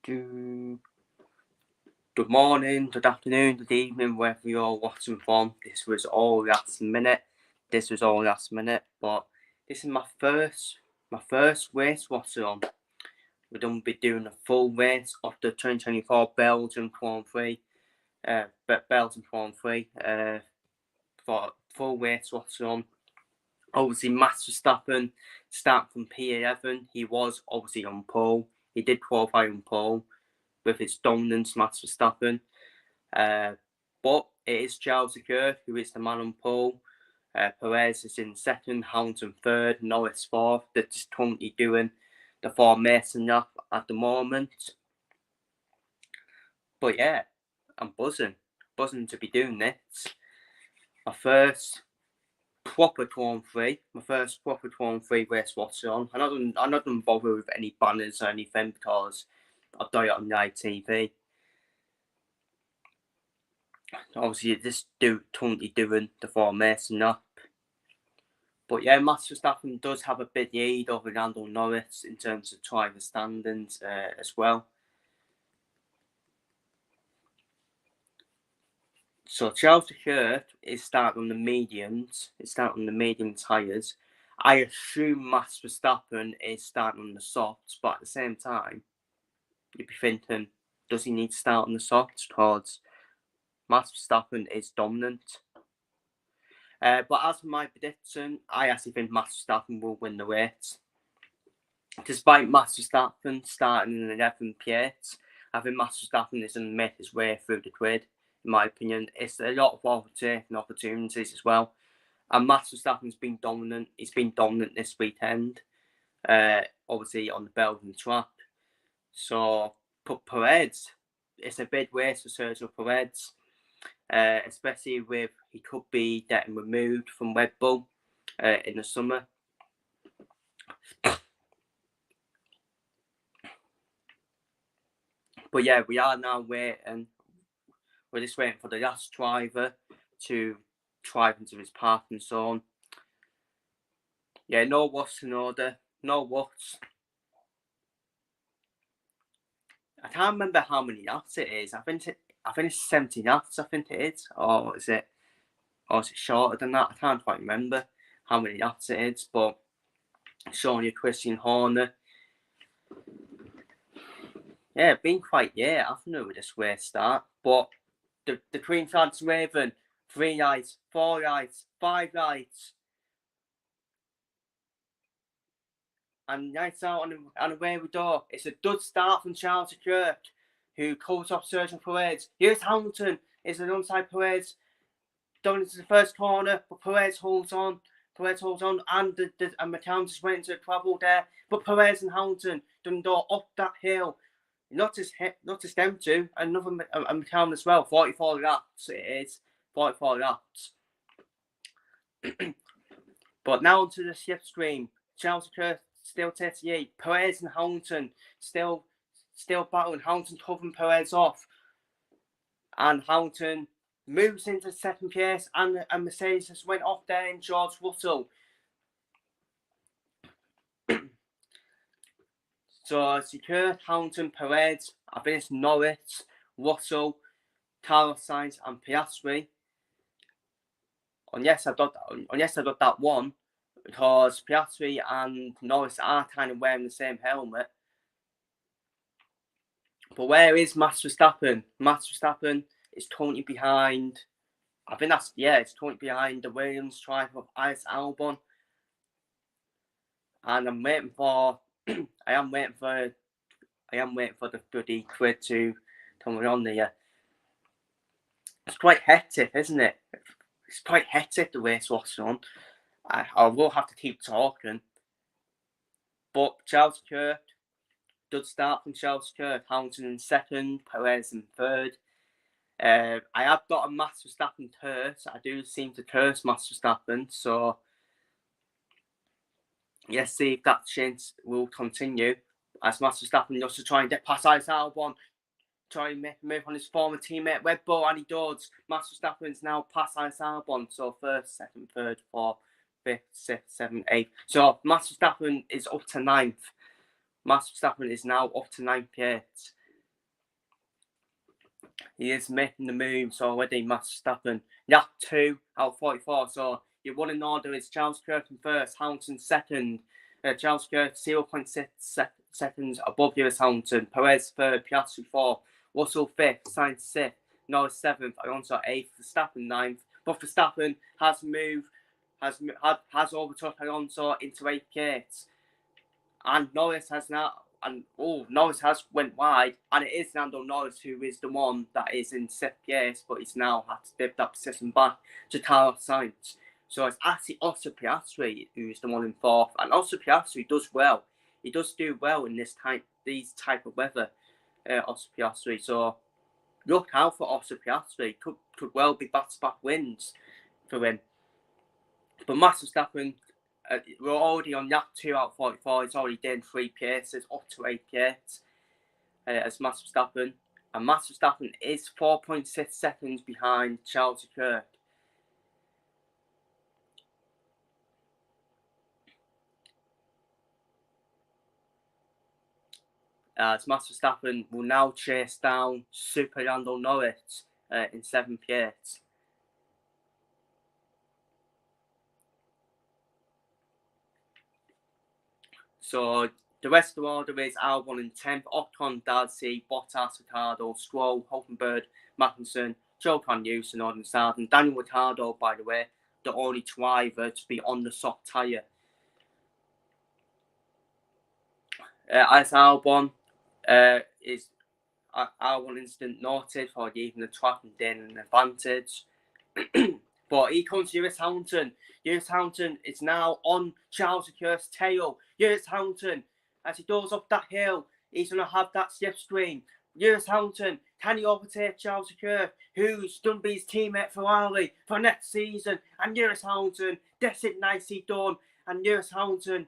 Good morning, good afternoon, good evening, wherever you're watching from. This was all last minute. But this is my first race Watchalong. We're going to be doing a full race of the 2024 Belgian Grand Prix. Belgian Grand Prix. For full race Watchalong. Obviously, Max Verstappen starting from P11. He was obviously on pole. He did qualify on pole with his dominance, Max Verstappen. But it is Charles Leclerc who is the man on pole. Perez is in second, Hamilton third, Norris fourth. They're just currently doing the formation up at the moment. But yeah, I'm buzzing to be doing this. My first proper Grand Prix race Watchalong. I'm not going to bother with any banners or anything because I've done it on live TV. Obviously, this currently doing the formation up. But yeah, Max Verstappen does have a bit lead over Lando Norris in terms of driver standings as well. So Charles Leclerc is starting on the mediums. It's starting on the medium tyres. I assume Max Verstappen is starting on the softs, but at the same time, you'd be thinking, does he need to start on the softs? Because Max Verstappen is dominant. But as for my prediction, I actually think Max Verstappen will win the race. Despite Max Verstappen starting in 11th place, I think Max Verstappen is going to make his way through the grid. In my opinion, it's a lot of overtaking opportunities as well. And Max Verstappen's been dominant. He's been dominant this weekend, obviously on the Belgian track. So, Perez, it's a big race for Sergio Perez, especially with he could be getting removed from Red Bull in the summer. But yeah, we are now waiting. We're just waiting for the last driver to drive into his parking zone. Yeah, no what's in order. No what's. I can't remember how many laps it is. I think it's 70 laps. I think it is, or is it shorter than that? I can't quite remember how many laps it is. But showing you Christian Horner. Yeah, been quite hasn't it, with this race start. But the Queen Flag's waving. 3 lights, 4 lights, 5 lights. And lights out and away we go. It's a good start from Charles Leclerc, who calls off Sergio Perez. Here's Hamilton. It's an onside Perez. Going into the first corner, but Perez holds on. And the McLaren just went into the trouble there. But Perez and Hamilton done go up that hill. Not just them two, another McLaren as well. 44 laps it is. 44 laps. But now onto the slipstream. Charles Leclerc still 38. Perez and Hamilton still battling. Hamilton covering Perez off. And Hamilton moves into second place. And Mercedes just went off there in George Russell. So Leclerc, Hamilton, Perez. I think it's Norris, Russell, Carlos Sainz, and Piastri. And yes, I got that one because Piastri and Norris are kind of wearing the same helmet. But where is Max Verstappen? Max Verstappen is currently behind. I think it's currently behind the Williams driver of Alex Albon. And I'm waiting for. I am waiting for the bloody grid to come on there. It's quite hectic, isn't it? It's quite hectic the race was on. I will have to keep talking. But Charles Leclerc, good start from Charles Leclerc. Hamilton in second, Perez in third. I have got a Max Verstappen curse. I do seem to curse Max Verstappen, so let's see if that chance will continue. As Max Verstappen loves to try and get past Alex Albon, try and make a move on his former teammate Red Bull, and he does. Max Verstappen's now past Alex Albon, so first, second, third, fourth, fifth, sixth, seventh, eighth. So Max Verstappen is up to ninth. Max Verstappen is now up to ninth place. He is making the moves already, Max Verstappen. Yeah, 2 out of 44. So your running order is Charles Leclerc in first, Hamilton second. Charles Leclerc 0.6 seconds above Lewis Hamilton. Perez third, Piastri fourth, Russell fifth, Sainz sixth, Norris seventh, Alonso eighth, Verstappen ninth. But Verstappen has overtook Alonso into eighth place, and Norris has went wide, and it is Lando Norris who is the one that is in sixth place, but he's now had to dip that position back to Carlos Sainz. So it's actually Oscar Piastri who's the one in fourth, and Oscar Piastri does well. He does do well in these type of weather, Oscar Piastri. So look out for Oscar Piastri. Could well be back-to-back wins for him. But Max Verstappen, we're already on that 2 out of 44. He's already done 3 places, up to 8 places as Max Verstappen. And Max Verstappen is 4.6 seconds behind Charles Leclerc. As Max Verstappen will now chase down Super Lando Norris in 7th place. So the rest of the order is Albon in 10th, Ocon, Darcy, Bottas, Ricciardo, Stroll, Hulkenberg, Magnussen, Zhou Guanyu, Tsunoda and Sargent. Daniel Ricciardo, by the way, the only driver to be on the soft tyre. As Albon is Albon instant noted for leaving the track and gaining an advantage. But he comes to Lewis Hamilton. Lewis Hamilton is now on Charles Leclerc's tail. Lewis Hamilton, as he goes up that hill, he's going to have that slipstream. Lewis Hamilton, can he overtake Charles Leclerc, who's going to be his teammate Ferrari for next season? And Lewis Hamilton, that's it nicely done. And Lewis Hamilton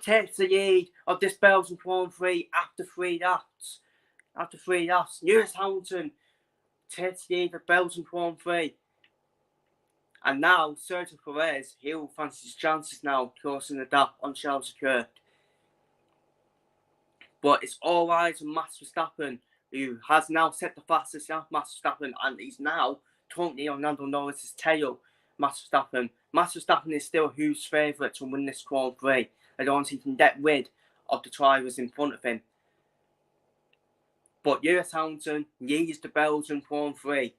takes the lead of this Belgian Grand Prix after 3 laps. After 3 laps, Lewis Hamilton takes the lead of Belgian Grand Prix. And now, Sergio Perez, he will fancy his chances now, closing the gap on Charles Leclerc. But it's all eyes on Max Verstappen, who has now set the fastest lap, Max Verstappen, and he's now currently on Lando Norris' tail, Max Verstappen. Max Verstappen is still who's favourite to win this Grand Prix, as long as he can get rid of the drivers in front of him. But Lewis Hamilton leads the Belgian Grand Prix.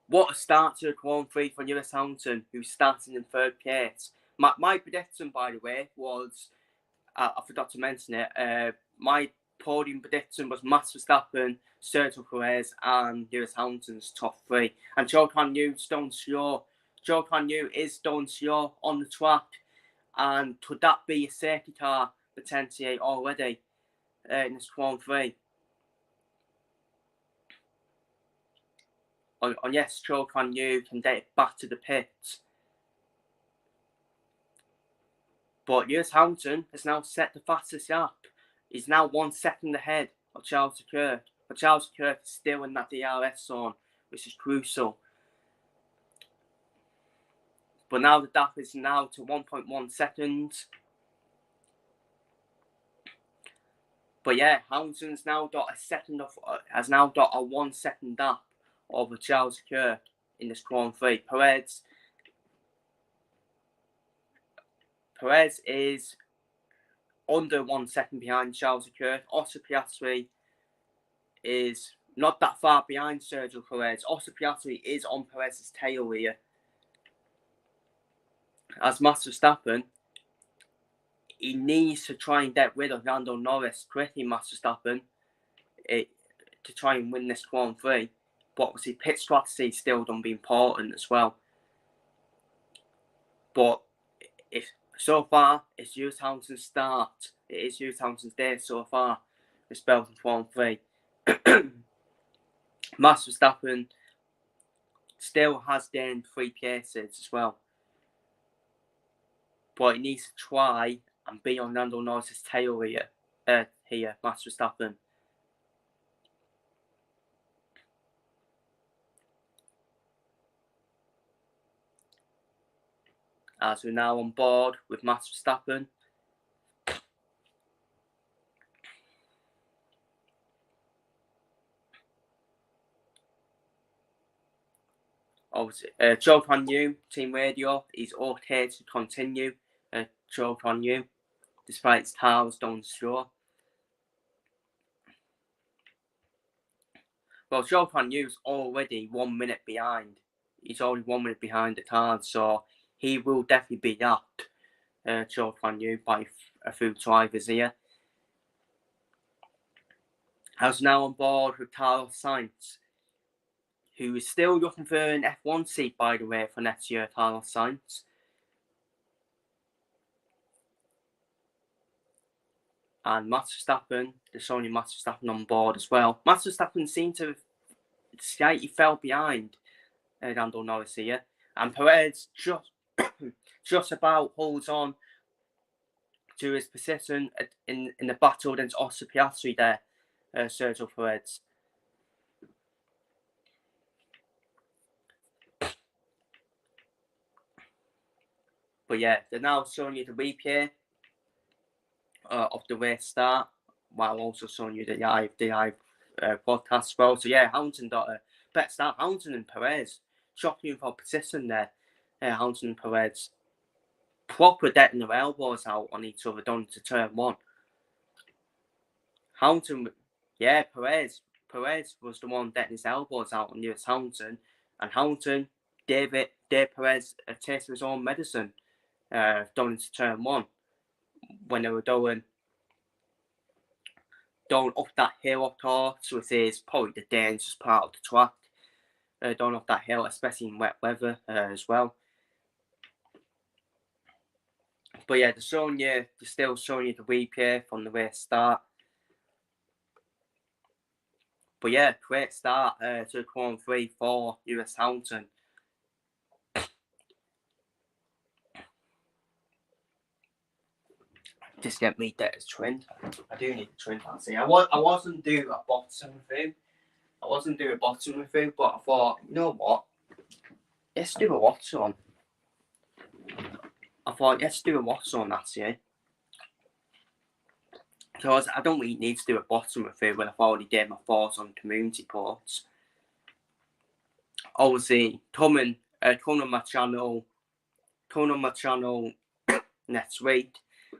What a start to the Grand Prix for Lewis Hamilton, who's starting in 3rd place. My prediction, by the way, was, I forgot to mention it, my podium prediction was Max Verstappen, Sergio Perez, and Lewis Hamilton's top 3. And Zhou Guanyu is stone slow. Zhou Guanyu is stone slow on the track. And could that be a safety car potentially already in this Grand Prix? On yes, Zhou Guanyu can get it back to the pits. But Lewis Hamilton has now set the fastest lap. He's now 1 second ahead of Charles Leclerc. But Charles Leclerc is still in that DRS zone, which is crucial. But now the gap is now to 1.1 seconds. But yeah, Hamilton's now got has now got a 1 second gap over Charles Leclerc in this Grand Prix. Perez is under 1 second behind Charles Leclerc. Oscar Piastri is not that far behind Sergio Perez. Oscar Piastri is on Perez's tail here. As Max Verstappen, he needs to try and get rid of Lando Norris quickly, Max Verstappen, to try and win this Grand Prix. But obviously, pit strategy is still going to be important as well. But so far, it's Lewis Hamilton's start. It is Lewis Hamilton's day so far, this Belgian Grand Prix. Max Verstappen still has gained 3 places as well. But he needs to try and be on Lando Norris' tail here, Max Verstappen. As we're now on board with Max Verstappen. obviously, Zhou Guanyu, Team Radio, is okay to continue. Zhou Guanyu, despite his tires don't show. Well, Zhou Guanyu's already 1 minute behind. He's already 1 minute behind the card, so he will definitely be out. Zhou Guanyu by a few drivers here. Has now on board with Carlos Sainz, who is still looking for an F1 seat, by the way, for next year, Carlos Sainz. And Max Verstappen, there's only Max Verstappen on board as well. Max Verstappen seemed to have slightly fell behind Lando Norris here. And Perez just about holds on to his position in the battle against Oscar Piastri there, Sergio Perez. But yeah, they're now showing you the replay of the race start, while also showing you the live podcast as well. So yeah, Hamilton got a better start. Hamilton and Perez shocking for position there. Hamilton and Perez proper getting their elbows out on each other down to turn one. Hamilton, yeah, Perez was the one getting his elbows out on Lewis Hamilton, and Hamilton gave Perez a taste of his own medicine down into turn one when they were going up that hill, of course, which is probably the dangerous part of the track. Down up that hill, especially in wet weather as well. But yeah, they're still showing you the replay from the race start. But yeah, great start to Qualifying 3 for Lewis Hamilton. Just get me that as trend. I do need a trend fancy. I wasn't doing a bottom review. But I thought, you know what? Let's do a Watchalong. That's year. Because I don't really need to do a bottom review when I've already did my thoughts on community ports. Obviously, coming on my channel next week.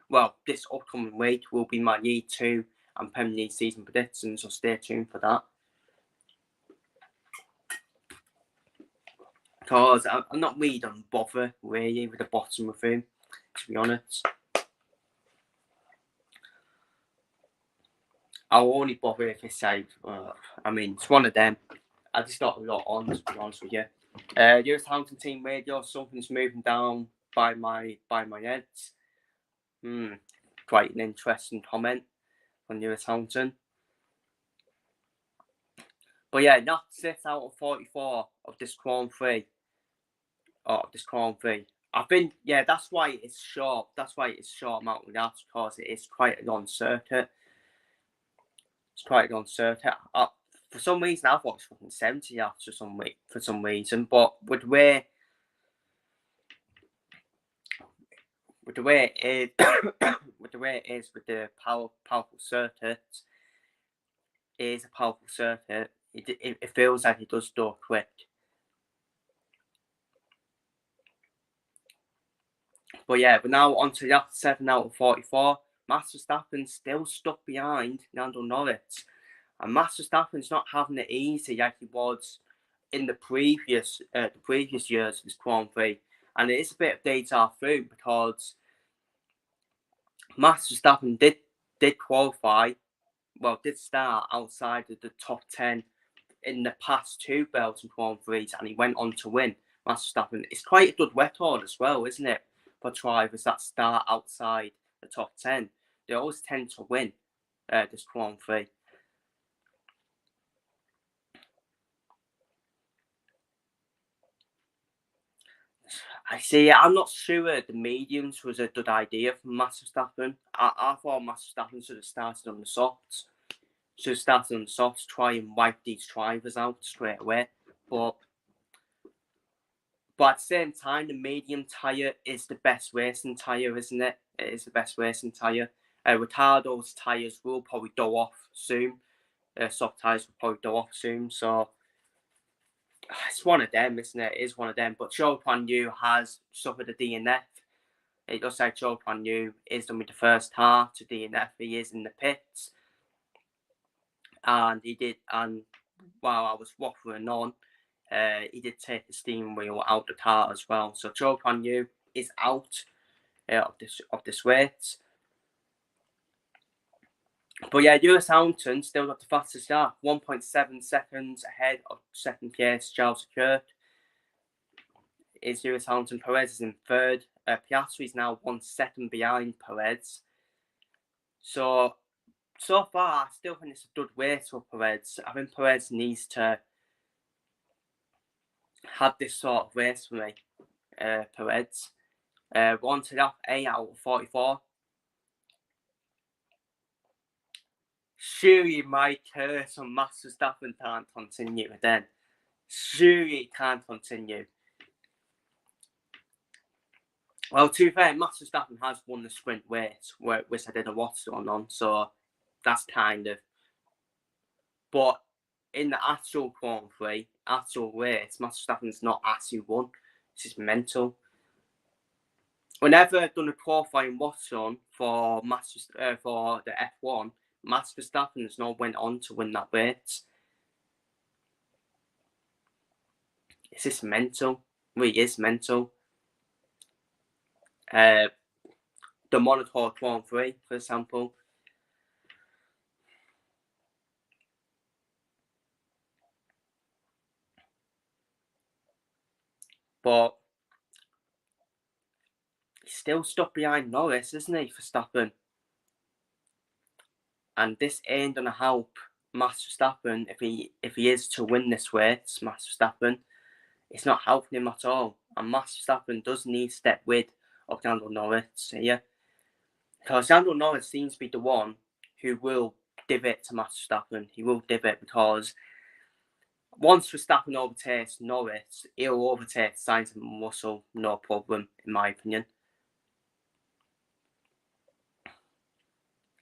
Well, this upcoming week will be my Year 2 and Premier League season predictions, so stay tuned for that. Because I'm not really done bother really with the bottom review, to be honest. I'll only bother if it's like, it's one of them. I just got a lot on, to be honest with you. Lewis Hamilton Team Radio, something's moving down by my head. Quite an interesting comment from Lewis Hamilton. But yeah, that's it out of 44 of this Crown 3. I think, yeah, that's why it's short. That's why it's short amount of laps, because it is quite a long circuit. For some reason, I thought it was fucking 70 laps for some reason. But with the way it is, with the powerful circuit, it is a powerful circuit. It feels like it does go quick. But yeah, we're now on to lap 7 out of 44. Max Verstappen still stuck behind Lando Norris. And Max Verstappen's not having it easy like he was in the previous years of this Grand Prix. And it is a bit of deja vu, because Max Verstappen did qualify, did start outside of the top 10 in the past 2 Belgian Grand Prix, and he went on to win. Max Verstappen, it's quite a good record as well, isn't it, for drivers that start outside the top 10. They always tend to win this Grand Prix. I see. I'm not sure the mediums was a good idea for Max Verstappen. I thought Max Verstappen should have started on the softs. Try and wipe these drivers out straight away. But at the same time, the medium tyre is the best racing tyre, isn't it? It is the best racing tyre. Ricardo's tyres will probably go off soon. Soft tyres will probably go off soon. So It's one of them, isn't it? It is one of them. But Zhou Guanyu has suffered a DNF. It looks like Zhou Guanyu is done with the first half to DNF. He is in the pits. And he did, and while I was waffling on, he did take the steering wheel out the car as well. So Zhou Guanyu is out of this race. But yeah, Lewis Hamilton still got the fastest start, 1.7 seconds ahead of second place Charles Leclerc. Is Lewis Hamilton. Perez is in third. Piastri is now 1 second behind Perez. So far, I still think it's a good race for Perez. I think Perez needs to have this sort of race for me. Perez. One to that, 8 out of 44. Surely my curse on Max Verstappen can't continue then. Surely it can't continue. Well, to be fair, Max Verstappen has won the sprint race, which I did a Watchalong on, so that's kind of. But in the actual Grand Prix, actual race, Max Verstappen's not actually won. It's just mental. Whenever I've done a qualifying Watchalong for the F1, Max Verstappen has not went on to win that race. It's just mental. It really is mental. The Monaco Grand Prix, for example. But he's still stuck behind Norris, isn't he, Verstappen? And this ain't gonna help Max Verstappen if he is to win this race, Max Verstappen. It's not helping him at all. And Max Verstappen does need to step with of Lando Norris here. Because Lando Norris seems to be the one who will div it to Max Verstappen. He will div it because once Verstappen overtakes Norris, he'll overtake Sainz and Russell, no problem, in my opinion.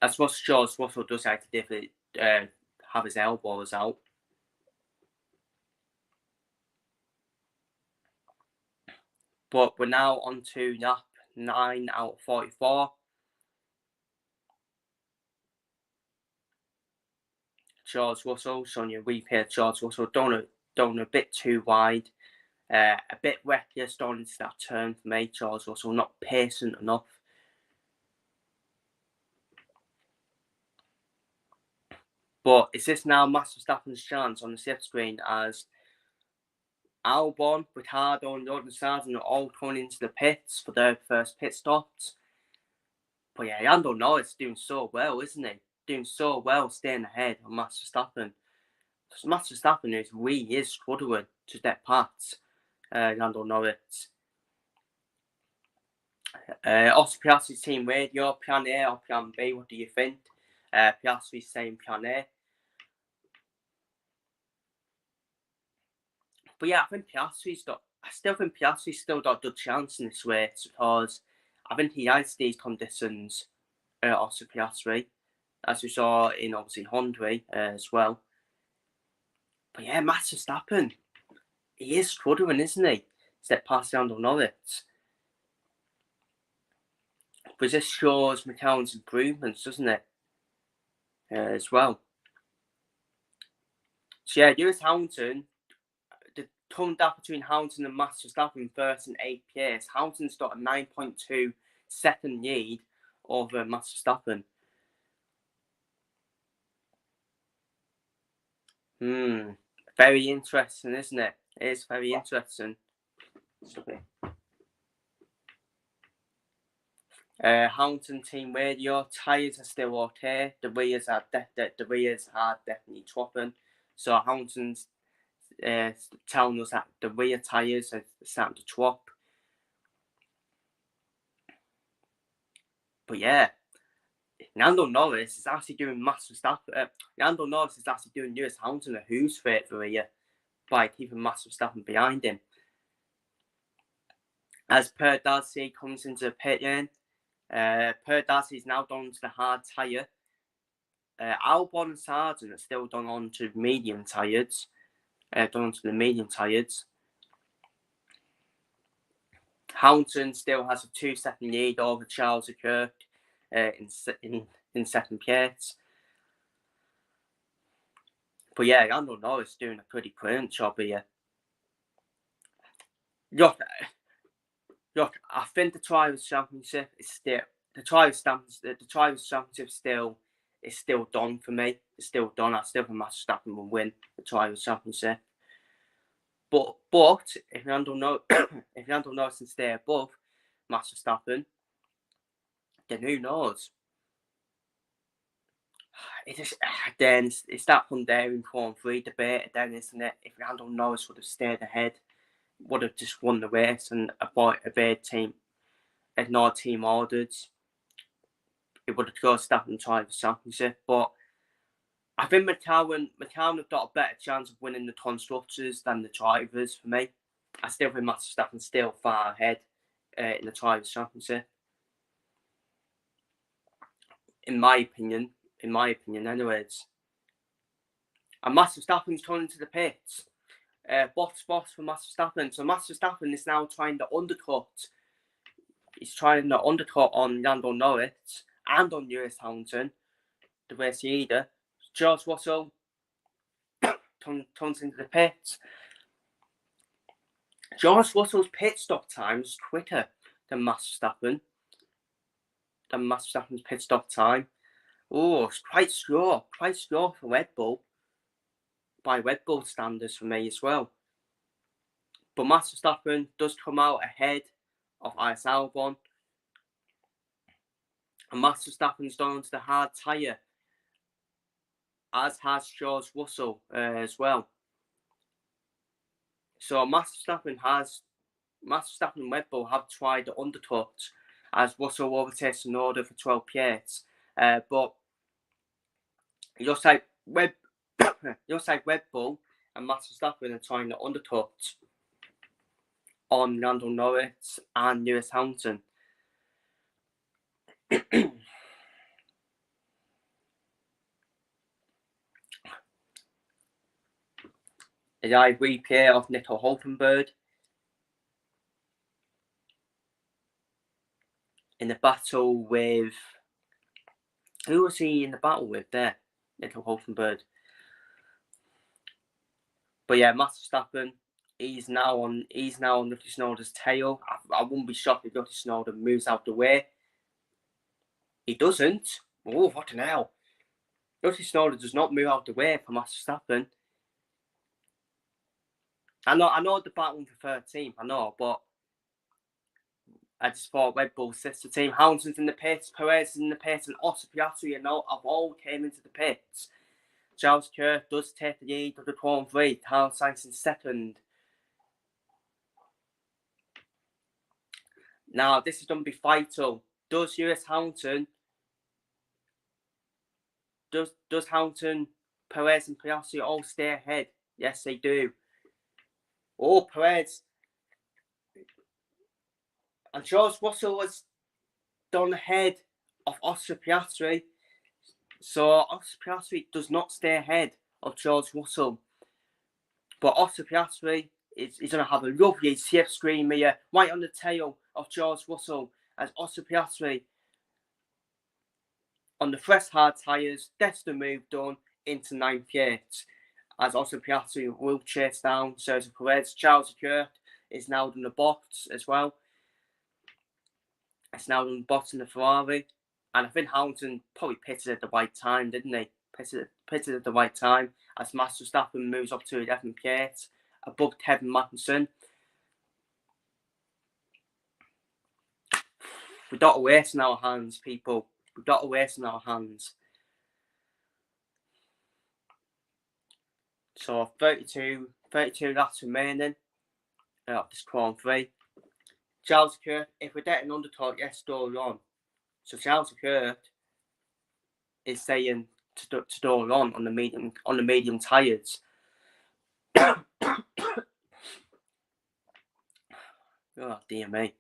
As much as Russell does like to div it, have his elbows out. But we're now on to lap 9 out of 44. George Russell, showing you a replay of George Russell, done a bit too wide. A bit reckless going into that turn for me, George Russell, not patient enough. But is this now Max Verstappen's chance on the sixth screen as Albon, Ricciardo and Jordan Sargent are all coming into the pits for their first pit stops? But yeah, Lando Norris is doing so well, isn't he? Doing so well, staying ahead of Max Verstappen. So Max Verstappen is struggling to step past Lando Norris. Also, Piastri's team radio, plan A or plan B, what do you think? Piastri's saying plan A. But yeah, I still think Piastri's still got a good chance in this race because I think he has these conditions, also Piastri, as we saw in obviously Hungary as well. But yeah, Max Verstappen, he is struggling, isn't he? Step past Lando Norris. But this shows McLaren's improvements, doesn't it? As well. So yeah, Lewis Hamilton, the ton gap between Hamilton and Max Verstappen first and 8th place. Hamilton's got a 9.2 second lead over Max Verstappen. Very interesting, isn't it? It is very interesting. Hamilton team radio, tyres are still okay. The rears are definitely dropping. So Hamilton's telling us that the rear tyres are starting to drop. But yeah, Lando Norris is actually doing Max Verstappen. Lando Norris is actually doing Lewis Hamilton a who's favour here by keeping Max Verstappen behind him. As Per Darcy comes into the pit lane, Per Darcy is now done to the hard tyre. Albon and Sargent are still done on to medium tyres. down to the medium tyres. Houghton still has a 2-second lead over Charles Leclerc in second place. But yeah, Lando Norris doing a pretty brilliant job here. Look, I think the Drivers' Championship is still the Drivers' Championship is still done for me. It's still done. I still think Max Verstappen will win the Drivers' Championship. But if Lando Norris can stay above Max Verstappen, then who knows? It's that Hungarian Grand Prix debate then, isn't it? If Lando Norris would have stayed ahead, would have just won the race and ignored team orders, it would have got Verstappen and Drivers' Championship. But I think McLaren have got a better chance of winning the constructors than the drivers for me. I still think Max Verstappen's still far ahead in the Drivers' Championship. In my opinion, anyways. And Max Verstappen's turning to the pits. Box for Max Verstappen. So Max Verstappen is now trying to undercut. He's trying to undercut on Lando Norris and on Lewis Hamilton, the race leader. George Russell turns into the pits. George Russell's pit stop time is quicker than Max Verstappen. Max Verstappen's pit stop time. Oh, it's quite slow for Red Bull. By Red Bull standards for me as well. But Max Verstappen does come out ahead of Alex Albon. And Max Verstappen's gone onto the hard tyre, as has George Russell as well. So Max Verstappen and Red Bull have tried to undercut as Russell overtakes Tsunoda for 12 plates. But it looks like Red Bull and Max Verstappen are trying to undercut on Lando Norris and Lewis Hamilton. A live replay of Nico Hulkenberg in the battle with... Who was he in the battle with there? Nico Hulkenberg. But yeah, Max Verstappen, he's now on Yuki Tsunoda's tail. I wouldn't be shocked if Yuki Tsunoda moves out the way. He doesn't. Oh, what the hell. Yuki Tsunoda does not move out the way for Max Verstappen. I know the battle for 13th, I know, but I just thought Red Bull's sister team, Hamilton's in the pits, Perez is in the pits, and Oscar Piastri and all came into the pits. Charles Leclerc does take the lead of the Grand Prix. Carlos Sainz in second. Now, this is going to be vital. Does Lewis Hamilton, does Hamilton, Perez and Piastri all stay ahead? Yes, they do. Oh, Perez. And George Russell was done ahead of Oscar Piastri. So Oscar Piastri does not stay ahead of George Russell. But Oscar Piastri is going to have a lovely slipstream here, right on the tail of George Russell, as Oscar Piastri on the fresh hard tyres gets the move done into 9th place. As Oscar Piastri will chase down Sergio Perez. Charles Leclerc is now in the box as well. It's now in the box in the Ferrari. And I think Hamilton probably pitted at the right time, didn't he? Pitted at the right time as Max Verstappen moves up to 11th place above Kevin Magnussen. We've got a race in our hands, people. We've got a race in our hands. So 32 laps remaining of this Grand Prix. Charles Leclerc, if we're getting undercut, yes, door on. So Charles Leclerc is saying to door on the medium tyres. Oh dear me.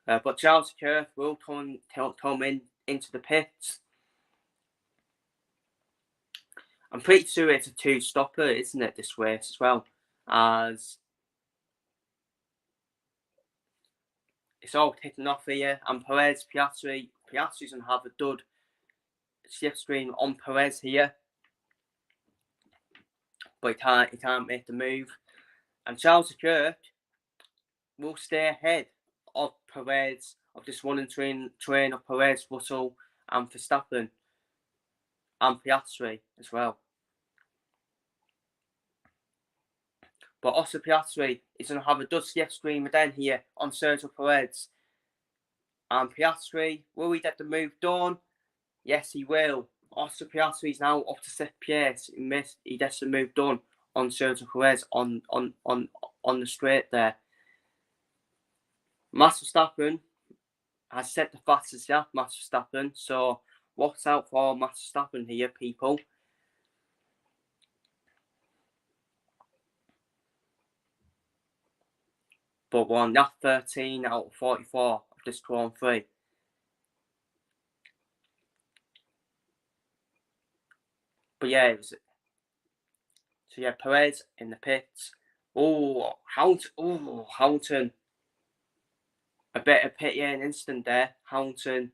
But Charles Leclerc will come into the pits. I'm pretty sure it's a two-stopper, isn't it, this race as well? As it's all kicking off here, and Piastri's going to have a dud slipstream on Perez here, but he can't make the move. And Charles Leclerc will stay ahead of Perez, of this running train of Perez, Russell, and Verstappen, and Piastri as well. But also Piastri is going to have a dud slipstream again here on Sergio Perez. And Piastri, will he get the move done? Yes, he will. Oscar Piastri is now up to 6th place. He gets the move done on Sergio Perez on the straight there. Max Verstappen has set the fastest lap, Max Verstappen. So watch out for Max Verstappen here, people. But we're on lap 13 out of 44 of this Grand Prix. But yeah, so yeah, Perez in the pits. Hamilton. A bit of pity and instant there. Hamilton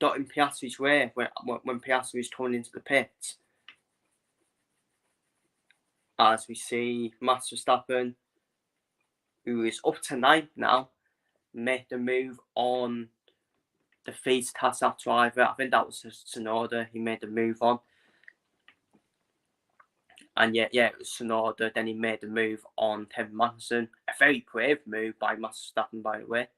dotting Piastri's way when Piastri was coming into the pits. As we see Max Verstappen, who is up to 9th now, make the move on the Feeds Kassab driver. I think that was Tsunoda he made the move on. And yeah, it was Tsunoda. Then he made the move on Kevin Magnussen. A very brave move by Max Verstappen, by the way.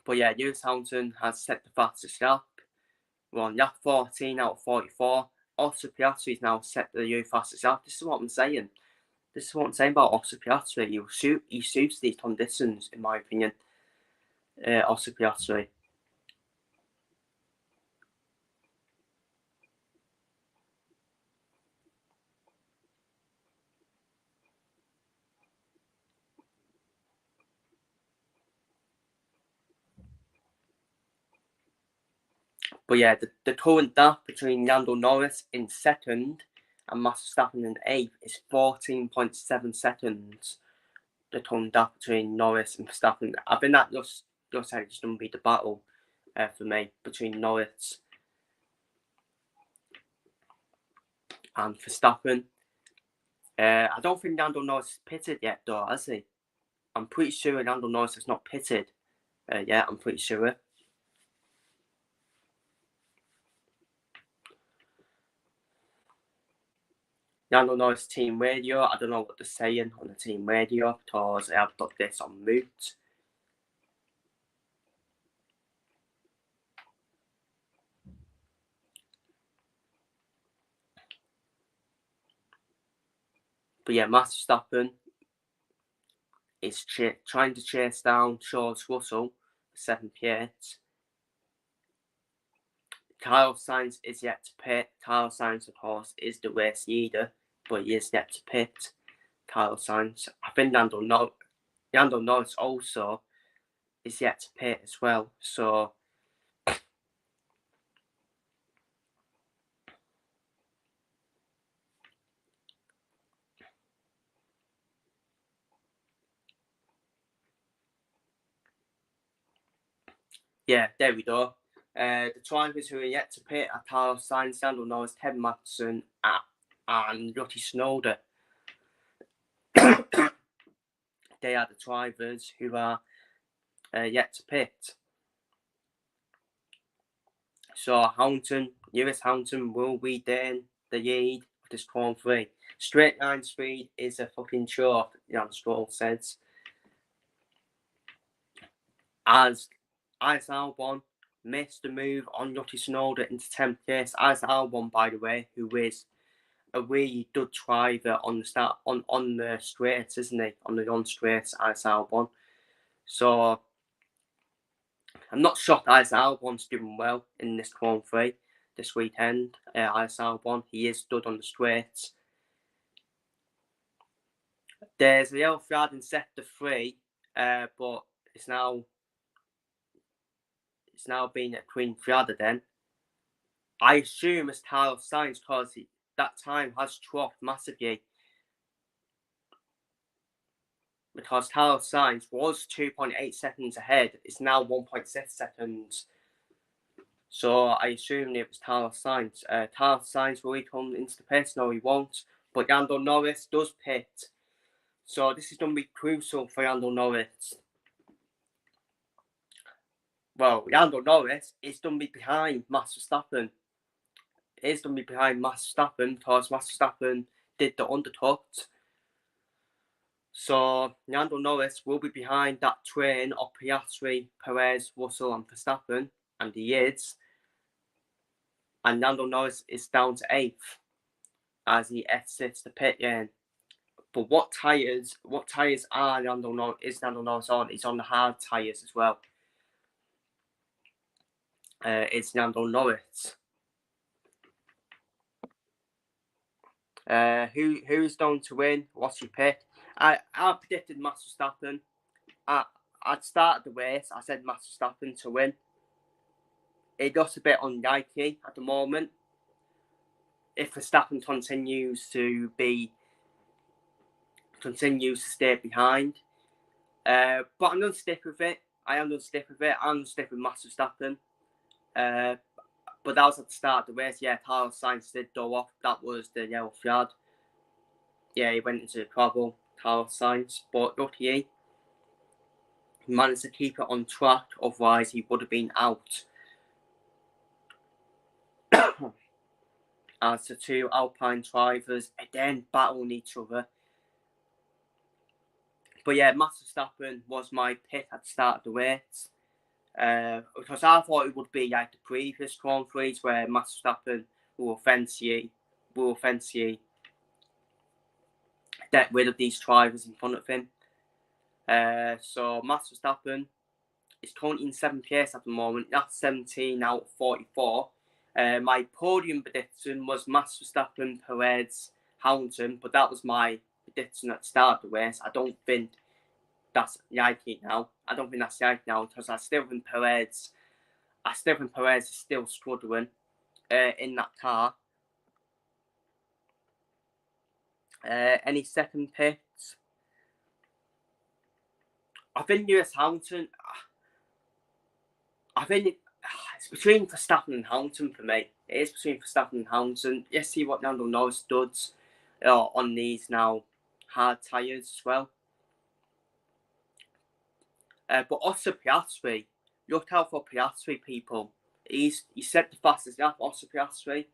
But yeah, Lewis Hamilton has set the fastest lap. We're on lap 14 out of 44. Oscar Piastri is now set the new fastest lap. This is what I'm saying. About Oscar Piastri. He suits these conditions, in my opinion. Oscar Piastri. But yeah, the current gap between Lando Norris in 2nd and Max Verstappen in 8th is 14.7 seconds. The current gap between Norris and Verstappen. I think that just said it's going to be the battle for me between Norris and Verstappen. I don't think Lando Norris is pitted yet, though, has he? I'm pretty sure Lando Norris is not pitted. Yeah, I'm pretty sure. Lando Norris team radio. I don't know what they're saying on the team radio because I have got this on mute. But yeah, Max Verstappen is trying to chase down George Russell for 7th place. Carlos Sainz is yet to pit. Carlos Sainz, of course, is the race leader, but he is yet to pit. Carlos Sainz. I think Lando Norris also is yet to pit as well. So yeah, there we go. The drivers who are yet to pit are Carlos Sainz, Lando Norris, Kevin Magnussen, and Yuki Tsunoda. They are the drivers who are yet to pit. So Lewis Hamilton will be then the lead of this Grand Prix. Straight line speed is a fucking joke, Jan Stroll says. As Albon missed the move on Yuki Tsunoda into 10th place. As Albon, by the way, who is a really good driver on the straights, isn't he? On the on-straights, as Albon. So I'm not shocked as Albon's doing well in this Grand Prix this weekend. As Albon, he is good on the straights. There's a yellow flag in sector 3, but it's now it's now been at Queen Fiada then. I assume it's Carlos Sainz because that time has dropped massively. Because Carlos Sainz was 2.8 seconds ahead, it's now 1.6 seconds. So I assume it was Carlos Sainz. Carlos Sainz, will he come into the pit? No, he won't. But Lando Norris does pit. So this is going to be crucial for Lando Norris. Well, Lando Norris is going to be behind Max Verstappen. It is going to be behind Max Verstappen because Max Verstappen did the undercut. So Lando Norris will be behind that train of Piastri, Perez, Russell and Verstappen, and he is. And Lando Norris is down to 8th as he exits the pit lane. But what tyres are Lando Norris on? He's on the hard tyres as well. It's Lando Norris. Who's going to win? What's your pick? I predicted Max Verstappen. I'd started the race. I said Max Verstappen to win. It looks a bit unlikely at the moment. If Verstappen continues to stay behind, but I'm going to stick with it. I'm going to stick with Max Verstappen. But that was at the start of the race. Yeah, Carlos Sainz did go off. That was the yellow flag. Yeah, he went into trouble, Carlos Sainz. But luckily, he managed to keep it on track. Otherwise, he would have been out. As the two Alpine drivers again battling each other. But yeah, Max Verstappen was my pick at the start of the race. Because I thought it would be like the previous Grand Prix where Max Verstappen will eventually get rid of these drivers in front of him. So Max Verstappen is currently in 7th place at the moment. That's 17 out of 44. My podium prediction was Max Verstappen, Perez, Hamilton, but that was my prediction at the start of the race. I don't think that's likely now. Because I still think Perez is still struggling in that car. Any second picks? I think Lewis Hamilton. I think it's between Verstappen and Hamilton for me. It is between Verstappen and Hamilton. Let's see what Lando Norris does on these now hard tyres as well. But also Piastri, look out for Piastri, people. He's set the fastest lap, also Piastri.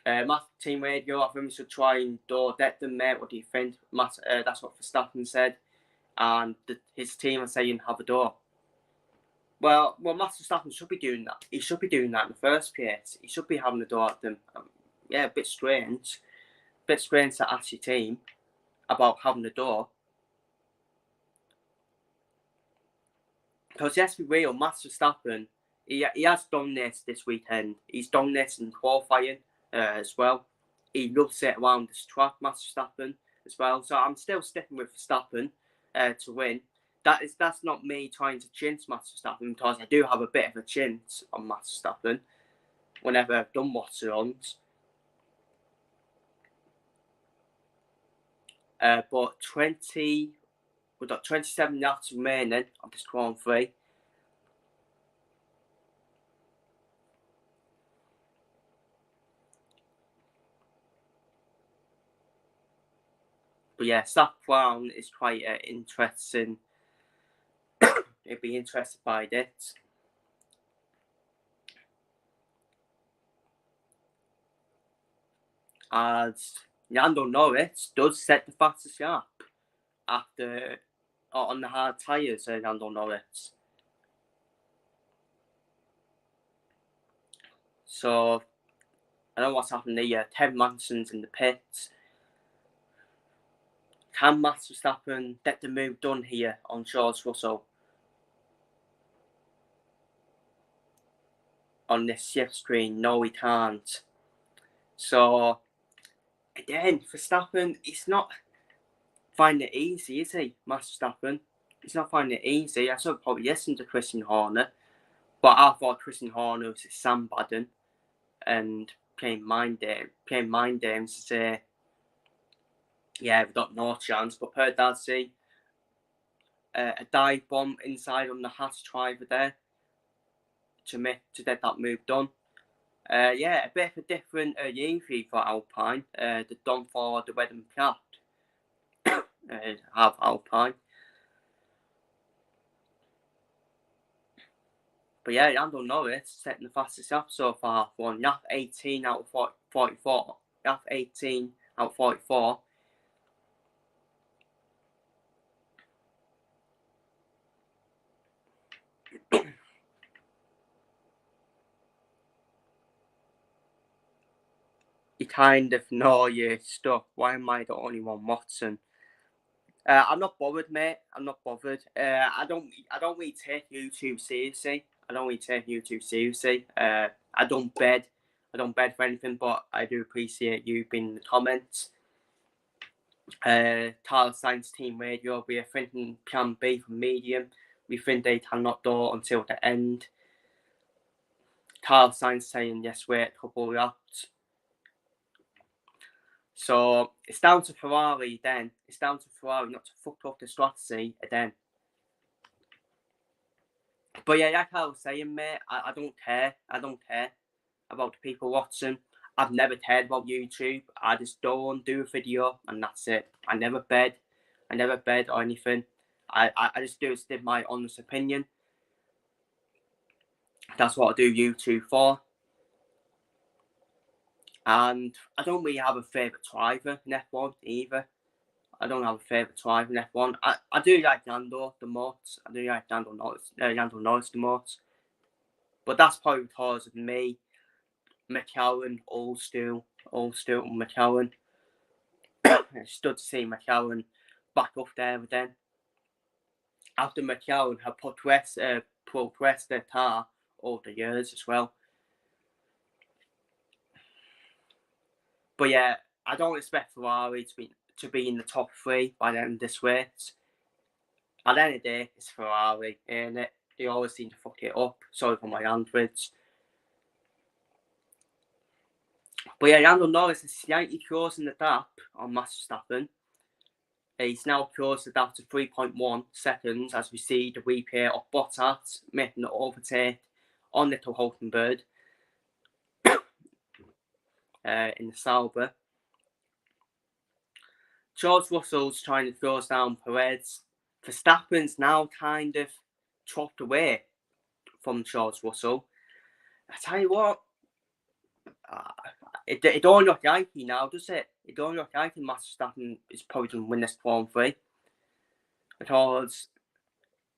Matt Team Radio, I think we should try and let them, mate. What do you think? Matt, that's what Verstappen said. And his team are saying have a door. Well, Max Verstappen should be doing that. He should be doing that in the first place. He should be having a door at them. Yeah, a bit strange. To ask your team about having a door. Because let's be real, Max Verstappen, he has done this weekend. He's done this in qualifying as well. He loves it around this track, Max Verstappen, as well. So I'm still sticking with Verstappen to win. That's not me trying to chintz Max Verstappen, because I do have a bit of a chintz on Max Verstappen whenever I've done Watchalongs. But we've got 27 laps remaining on this Grand Prix. But yeah, Zach Brown is quite interesting. He'd be interested by it. As Lando Norris does set the fastest lap after on the hard tyres, Lando Norris. So I don't know what's happening here. Ted Manson's in the pits. Can Max Verstappen get the move done here on George Russell? On this shift screen, no, he can't. So again, Verstappen, he's not finding it easy, is he, Max Verstappen? He's not finding it easy. I should probably listen to Christian Horner, But I thought Christian Horner was sandbagging and playing mind games to say, yeah, we've got no chance. But per Darcy, a dive bomb inside on the Haas driver there to get that move done. Yeah, a bit of a different year for Alpine. They've done for the wedding cap. Have Alpine. But yeah, Lando Norris setting the fastest lap so far. One lap 18 out of 44. Lap 18 out of 44. You kind of know your stuff. Why am I the only one, Watson? I'm not bothered, mate. I'm not bothered. I don't really take YouTube seriously. I don't bed. I don't bed for anything, but I do appreciate you being in the comments. Carlos Sainz Team Radio, we are thinking Plan B for medium. We think they cannot do until the end. Carlos Sainz saying yes, wait a couple of laps. So it's down to Ferrari then. It's down to Ferrari not to fuck up the strategy again. But yeah, like I was saying, mate, I don't care. I don't care about the people watching. I've never cared about YouTube. I just don't do a video and that's it. I never bed or anything. I just give my honest opinion. That's what I do YouTube for. And I don't really have a favourite driver in F1 either. I don't have a favourite driver in F1. I do like Lando the most. I do like Lando Norris the most. But that's probably because of me, McLaren, old school McLaren. Stood to see McLaren back up there again. After McLaren had progressed their car over the years as well. But yeah, I don't expect Ferrari to be in the top 3 by the end of this race. At the end of the day, it's Ferrari, ain't it? They always seem to fuck it up. Sorry for my language. But yeah, Lando Norris is slightly closing the gap on Max Verstappen. He's now closed the gap to 3.1 seconds as we see the replay of Bottas making the overtake on Little Hulkenberg in the Sauber. George Russell's trying to close down Perez. Verstappen's now kind of chopped away from George Russell. I tell you what, it don't look likely now, does it? It don't look likely Max Verstappen is probably going to win this Grand Prix. Because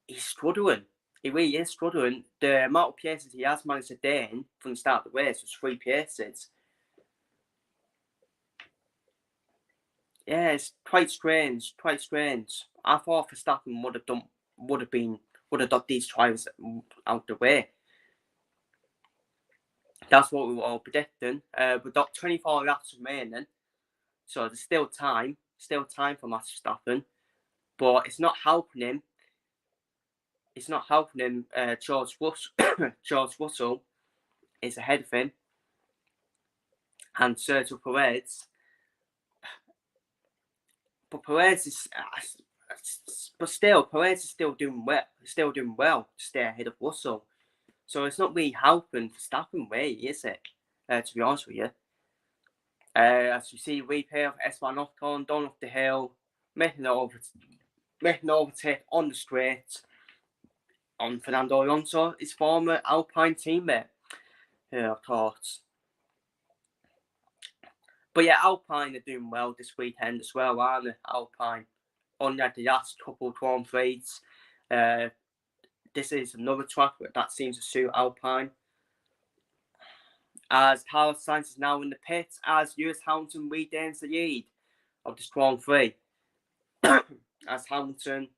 he's struggling. He really is struggling. The amount of places he has managed to gain from the start of the race was 3 places. Yeah, it's quite strange. I thought Verstappen would have got these drivers out the way. That's what we were all predicting. We've got 24 laps remaining, so there's still time for Max Verstappen, but it's not helping him. George Russell is ahead of him, and Sergio Perez. But Perez is still doing well to stay ahead of Russell. So it's not really helping Verstappen way, is it? To be honest with you. As you see, replay of Esteban Ocon down off the hill, making an overtake on the straight on Fernando Alonso, his former Alpine teammate. Yeah, of course. But yeah, Alpine are doing well this weekend as well, aren't they? Alpine. Only had the last couple of Grand Prix. This is another track that seems to suit Alpine. As Carlos Sainz is now in the pits, as Lewis Hamilton regains the lead of this Grand Prix. As Hamilton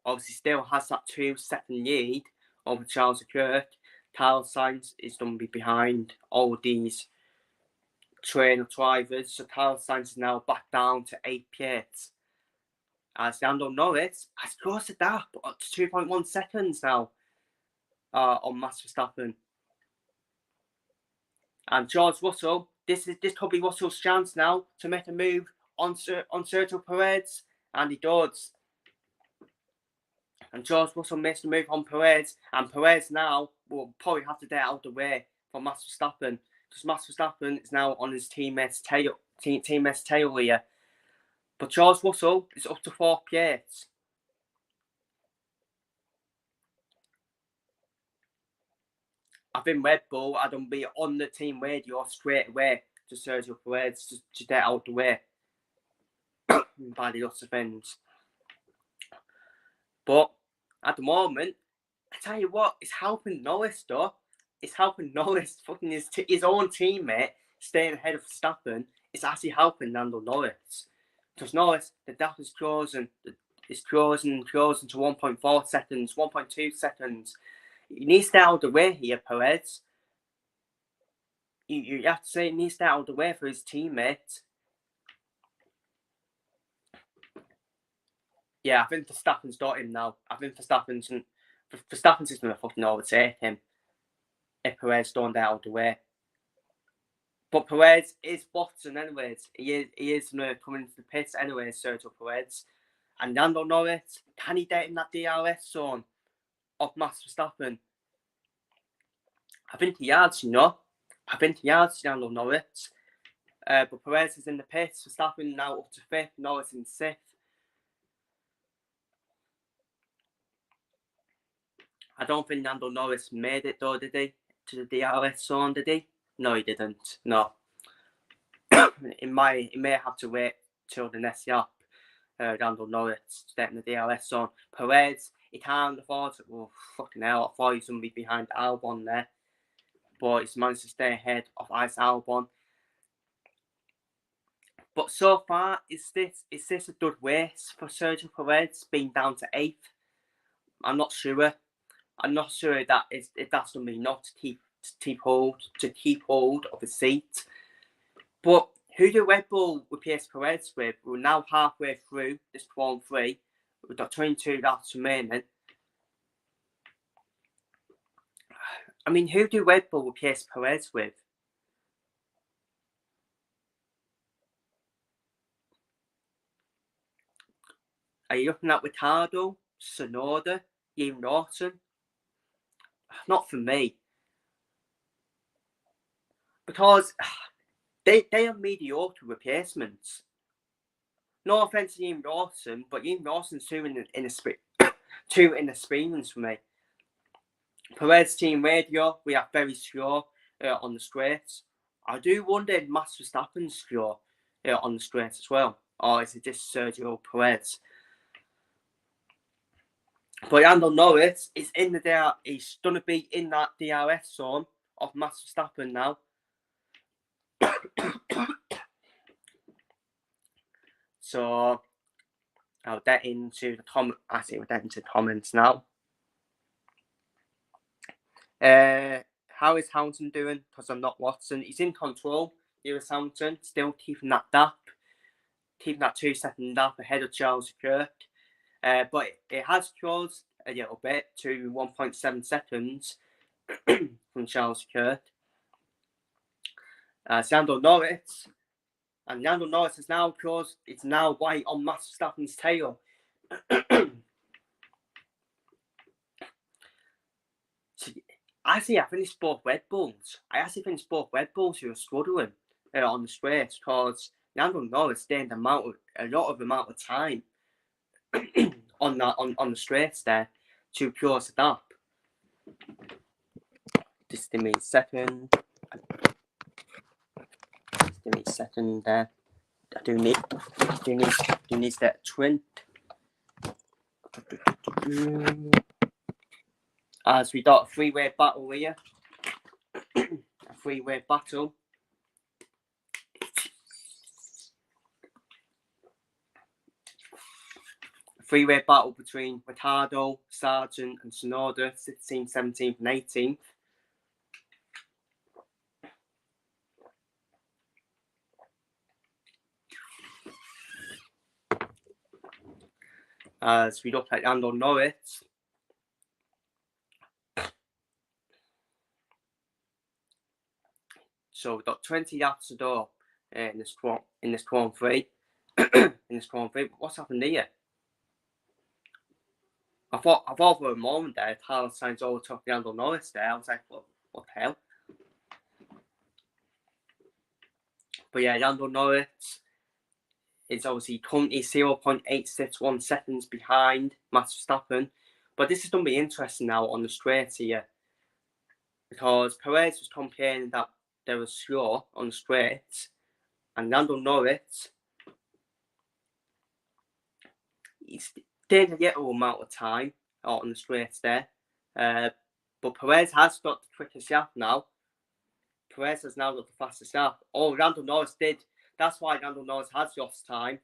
obviously still has that 2-second lead over Charles Leclerc. Carlos Sainz is going to be behind all these trainer drivers. So Carlos Sainz is now back down to 8th place. as Lando Norris has closed the gap up to 2.1 seconds now on Max Verstappen. And George Russell, this could be Russell's chance now to make a move on Sergio Perez, and he does. And George Russell makes the move on Perez, and Perez now will probably have to get out of the way for Max Verstappen, because Max Verstappen is now on his teammate's tail here. But George Russell is up to 4th place. I think Red Bull are going to be on the team radio straight away to Sergio Perez to get out of the way by the lots of things. But at the moment, I tell you what, it's helping Norris though. It's helping Norris, fucking his own teammate staying ahead of Verstappen. It's actually helping Lando Norris. Because Norris, the gap is closing. It's closing to 1.4 seconds, 1.2 seconds. He needs to get out of the way here, Perez. You have to say he needs to get out of the way for his teammate. Yeah, I think Verstappen's got him now. I think Verstappen's just going to fucking overtake him if Perez don't get out of the way. But Perez is bottom anyways. He is going to come into the pits anyways, Sergio Perez. And Lando Norris, can he get in that DRS zone of Max Verstappen? I think he has, I think he has, Lando Norris. But Perez is in the pits. Verstappen now up to 5th, Norris in 6th. I don't think Lando Norris made it though, did he? To the DRS zone, did he? No, he didn't. No. He may have to wait till the next lap. Lando Norris to get in the DRS zone. Perez, he can't afford to. Oh, fucking hell. I thought he was going to be behind Albon there. But he's managed to stay ahead of Ice Albon. But so far, is this a good race for Sergio Perez being down to 8th? I'm not sure. I'm not sure if that's going to be enough to keep hold of a seat. But who do Red Bull replace Perez with? We're now halfway through this Grand Prix. We've got 22 laps remaining. I mean, who do Red Bull replace Perez with? Are you looking at Ricardo, Sonoda, Ian Lawson? Not for me. Because they are mediocre replacements. No offense to Ian Lawson, but Ian Lawson's two in experience for me. Perez team radio, we are very slow on the straights. I do wonder if Max Verstappen's slow on the straights as well. Or is it just Sergio Perez? But Lando Norris is in the he's going to be in that DRS zone of Max Verstappen now. So I'll get into the comments now. How is Hamilton doing? Because I'm not watching. He's in control. Lewis Hamilton still keeping that 2-second gap ahead of Charles Leclerc. But it has closed a little bit to 1.7 seconds from Charles Leclerc. Lando Norris. And Lando Norris is now closed. It's now white on Max Verstappen's tail. I think it's both Red Bulls. I actually think it's both Red Bulls who are struggling on the straight, because Lando Norris gained a lot of time on the straights there to close it up. Just give me a second. There. I do need that twin. As we got a three-way battle here. A three-way battle. A three-way battle between Ricardo, Sargent and Sonoda, 16th, 17th and 18th. as we look at Lando Norris. So we've got 20 laps to go in this Grand Prix. What's happened here? I thought for a moment there, Carlos Sainz overtook Lando Norris there. I was like, what the hell? But yeah, Lando Norris is obviously currently 0.861 seconds behind Max Verstappen. But this is going to be interesting now on the straight here, because Perez was complaining that they were slow on the straights, and Lando Norris, he's taking a little amount of time out on the straights there. But Perez has got the quickest lap now. Perez has now got the fastest lap. Oh, Lando Norris did. That's why Lando Norris has lost time.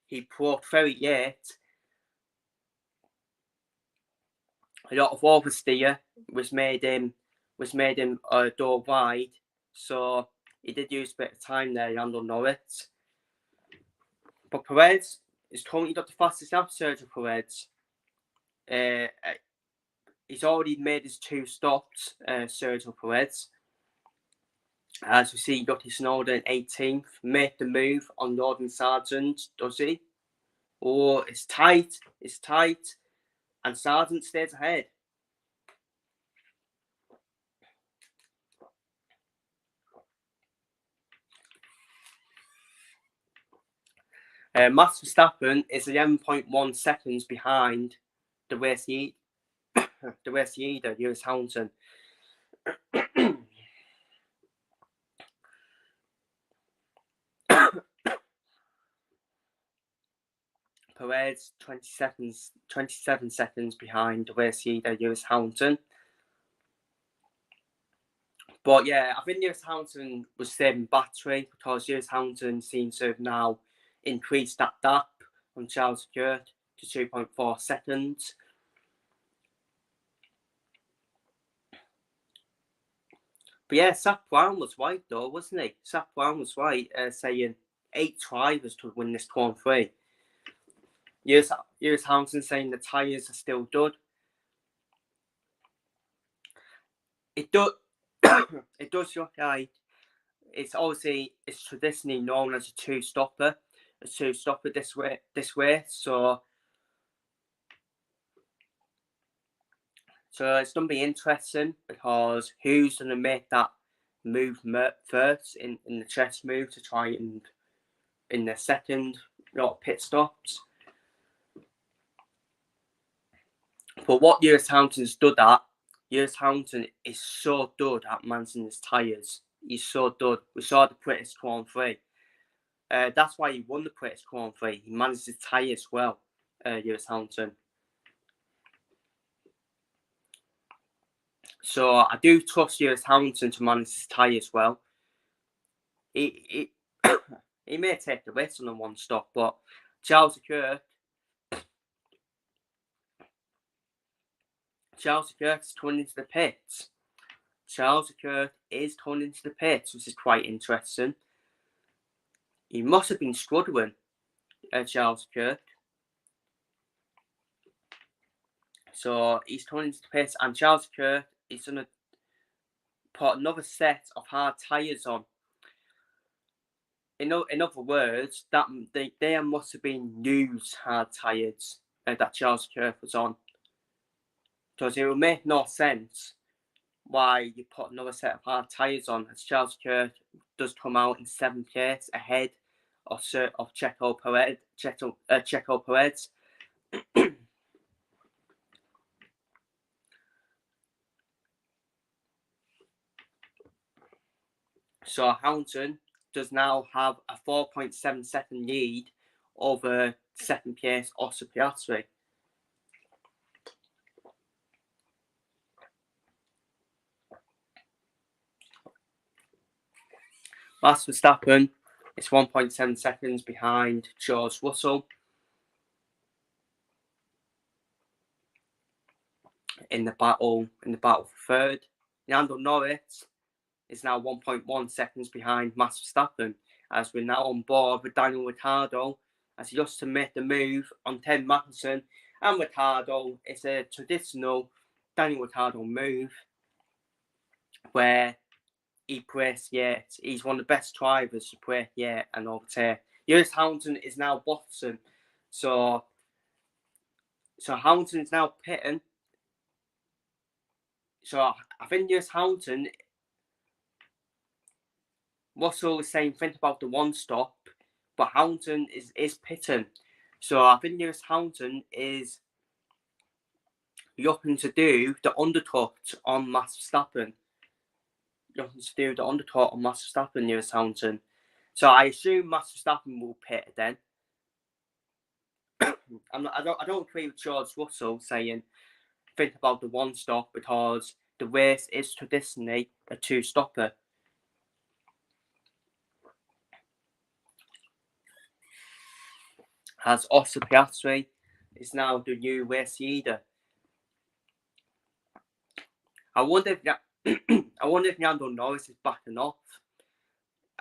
He broke very late. A lot of oversteer was made him door wide. So he did use a bit of time there, Lando Norris. But Perez is currently got the fastest lap, Sergio Perez. He's already made his 2 stops, Sergio Perez. As we see, Yuki Tsunoda in 18th. Made the move on Northern Sargent, does he? Oh, it's tight. And Sargent stays ahead. Max Verstappen is 11.1 seconds behind the race leader, Lewis Hamilton. Perez 27 seconds behind the race leader, Lewis Hamilton. But yeah, I think Lewis Hamilton was saving battery, because Lewis Hamilton seems to have now increased that gap on Charles Leclerc to 2.4 seconds. But yeah, Zach Brown was right though, wasn't he? Zach Brown was right, saying 8 drivers to win this Grand Prix. Lewis Hamilton saying the tyres are still dud. It does look like it's traditionally known as a two-stopper this way. So it's going to be interesting, because who's going to make that move first in the chest move to try and in the second pit stops. But what Lewis Hamilton's done at, Lewis Hamilton is so good at managing his tyres. He's so good. We saw the British Grand Prix. That's why he won the British Grand Prix. He managed his tyres well, Lewis Hamilton. So I do trust Lewis Hamilton to manage his tyres well. He may take the risk on the one stop, but Charles Leclerc is coming into the pits. Charles Leclerc is coming into the pits, which is quite interesting. He must have been struggling, Charles Leclerc. So he's coming into the pits, and Charles Leclerc is going to put another set of hard tyres on. In other words, that there must have been new hard tyres that Charles Leclerc was on. Because it will make no sense why you put another set of hard tyres on, as Charles Leclerc does come out in 7th place ahead of Checo Perez. So Hamilton does now have a 4.7 second lead over 2nd place Oscar Piastri. Max Verstappen is 1.7 seconds behind George Russell in the battle for third. Lando Norris is now 1.1 seconds behind Max Verstappen, as we're now on board with Daniel Ricciardo as he just to make the move on Ted Magnussen and Ricciardo. It's a traditional Daniel Ricciardo move where he prays yet. He's one of the best drivers to pray yet and overtake. Lewis Hamilton is now bottom. So Hamilton is now pitting. So I think Lewis Hamilton, Russell is saying think about the one stop, but Hamilton is pitting. So I think Lewis Hamilton is looking to do the undercut on Max Verstappen. Lewis Hamilton. So I assume Max Verstappen will pit then. I don't agree with George Russell saying think about the one stop because the race is traditionally a two-stopper. As Oscar Piastri is now the new race leader. I wonder if Lando Norris is backing off.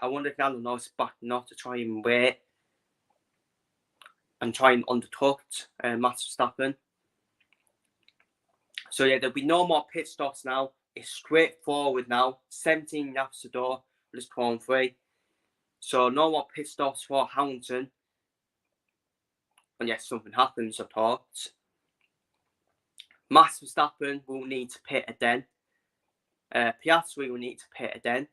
To try and wait and try and undercut Max Verstappen. So yeah, there'll be no more pit stops now. It's straightforward now. 17 laps to go with this Grand Prix. So no more pit stops for Hamilton. And yes, something happens, of course. Max Verstappen will need to pit again. Piastri will need to pit again.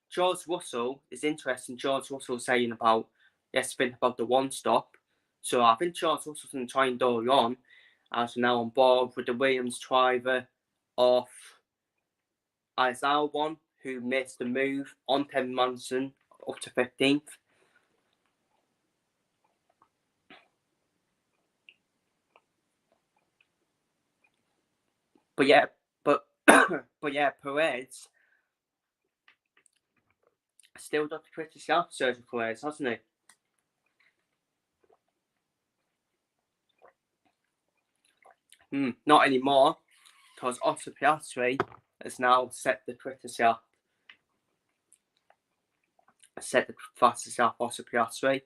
George Russell is interesting. George Russell saying about, yes, think about the one stop. So I think George Russell's going to try and do it on as we're now on board with the Williams driver of Alex Albon, who missed the move on Ted Magnussen up to 15th. But yeah, Perez still got the criticism of Sergio Perez, hasn't he? Not anymore, because Oscar Piastri has now set the criticism. Set the fastest up Oscar Piastri.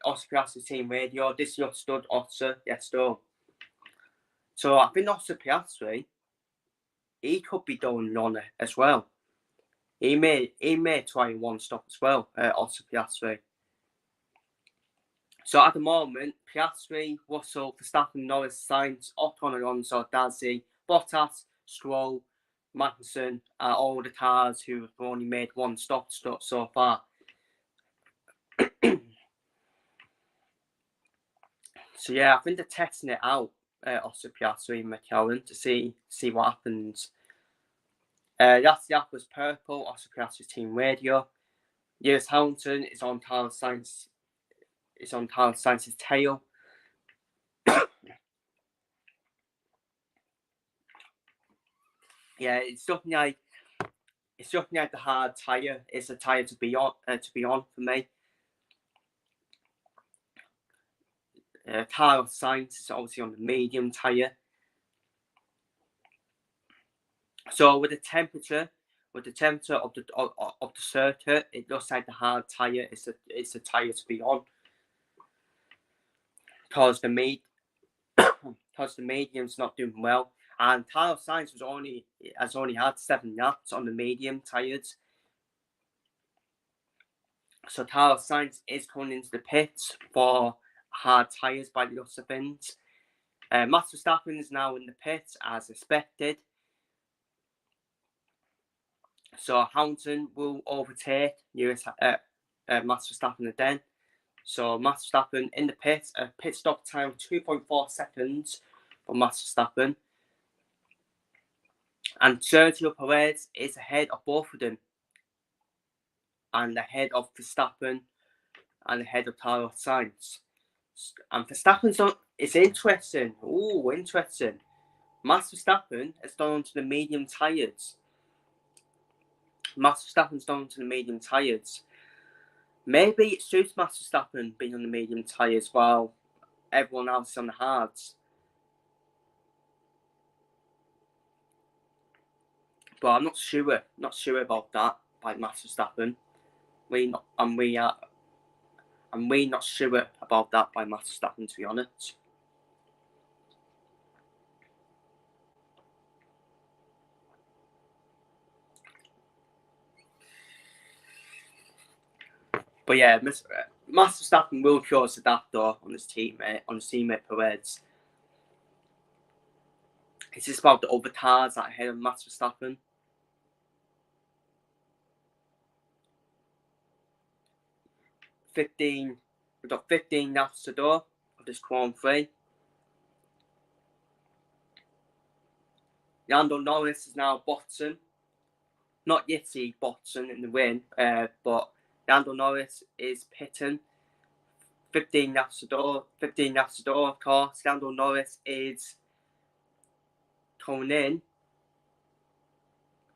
Oscar Piastri team radio. This is your stud Oscar, yes, though. So I think Oscar Piastri, he could be doing on it as well. He may try one stop as well, Oscar Piastri. So at the moment, Piastri, Russell, Verstappen, Norris, Sainz, Ocon, Alonso, Dazi, Bottas, Stroll, Magnussen are all the cars who have only made one stop so far. So yeah, I think they're testing it out, Oscar Piastri and McLaren, to see what happens. Last lap was purple, Oscar Piastri's team radio. Lewis Hamilton is on Carlos Sainz's tail. Yeah, it's looking like the hard tyre is a tyre to be on for me. Carlos Sainz is obviously on the medium tyre. So with the temperature of the circuit, it looks like the hard tyre is a tyre to be on. Because the medium's not doing well. And Carlos Sainz has only had 7 laps on the medium tyres. So Carlos Sainz is coming into the pits for hard tyres by the looks of things. Max Verstappen is now in the pits as expected. So Hamilton will overtake Max Verstappen again. So Max Verstappen in the pits, a pit stop time of 2.4 seconds for Max Verstappen. And Sergio Perez is ahead of both of them. And ahead of Verstappen and ahead of Carlos Sainz. And Verstappen's on, it's interesting. Ooh, interesting. Max Verstappen has gone onto the medium tyres. Maybe it suits Max Verstappen being on the medium tyres while everyone else is on the hards. But I'm not sure about that by Max Verstappen. We not sure about that by Max Verstappen, to be honest. But yeah, Max Verstappen will close the gap though on his teammate Perez. It's just about the other cars that ahead of Max Verstappen. We've got 15 laps to go of this Grand Prix. Lando Norris is now bottom. Not Yeti bottom in the win, but Lando Norris is pitting. 15 laps to go. 15 laps to go, of course. Lando Norris is coming in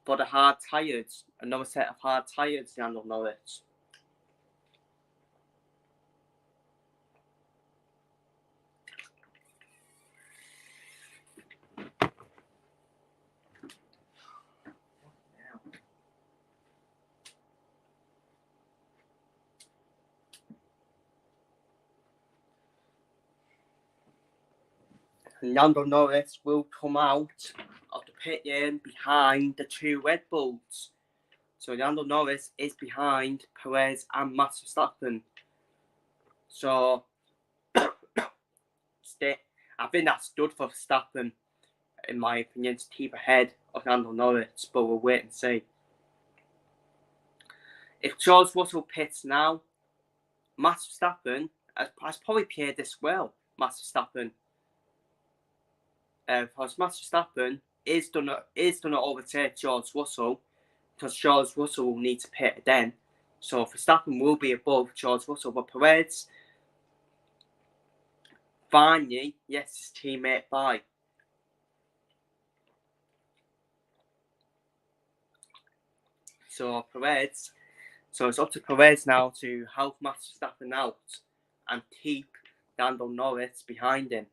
for the hard tyres. Another set of hard tyres, Lando Norris. Lando Norris will come out of the pit lane behind the two Red Bulls. So Lando Norris is behind Perez and Max Verstappen. So I think that's good for Verstappen, in my opinion, to keep ahead of Lando Norris, but we'll wait and see. If George Russell pits now, Max Verstappen has probably played this well, Max Verstappen. Because Max Verstappen is going to overtake George Russell, because George Russell will need to pit then. So Verstappen will be above George Russell, but Perez finally, yes, his teammate by. So it's up to Perez now to help Max Verstappen out and keep Lando Norris behind him.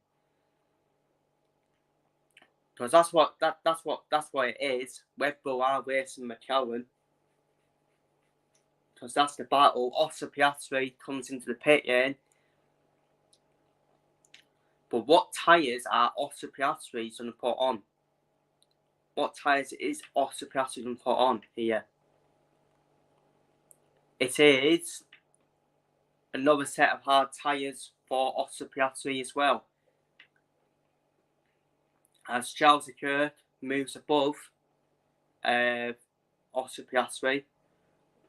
Because that's what it is. Red Bull are racing McLaren. Because that's the battle. Oscar Piastri comes into the pit lane. But what tyres are Oscar Piastri going to put on? What tyres is Oscar Piastri going to put on here? It is another set of hard tyres for Oscar Piastri as well. As Charles Leclerc moves above Oscar Piastri.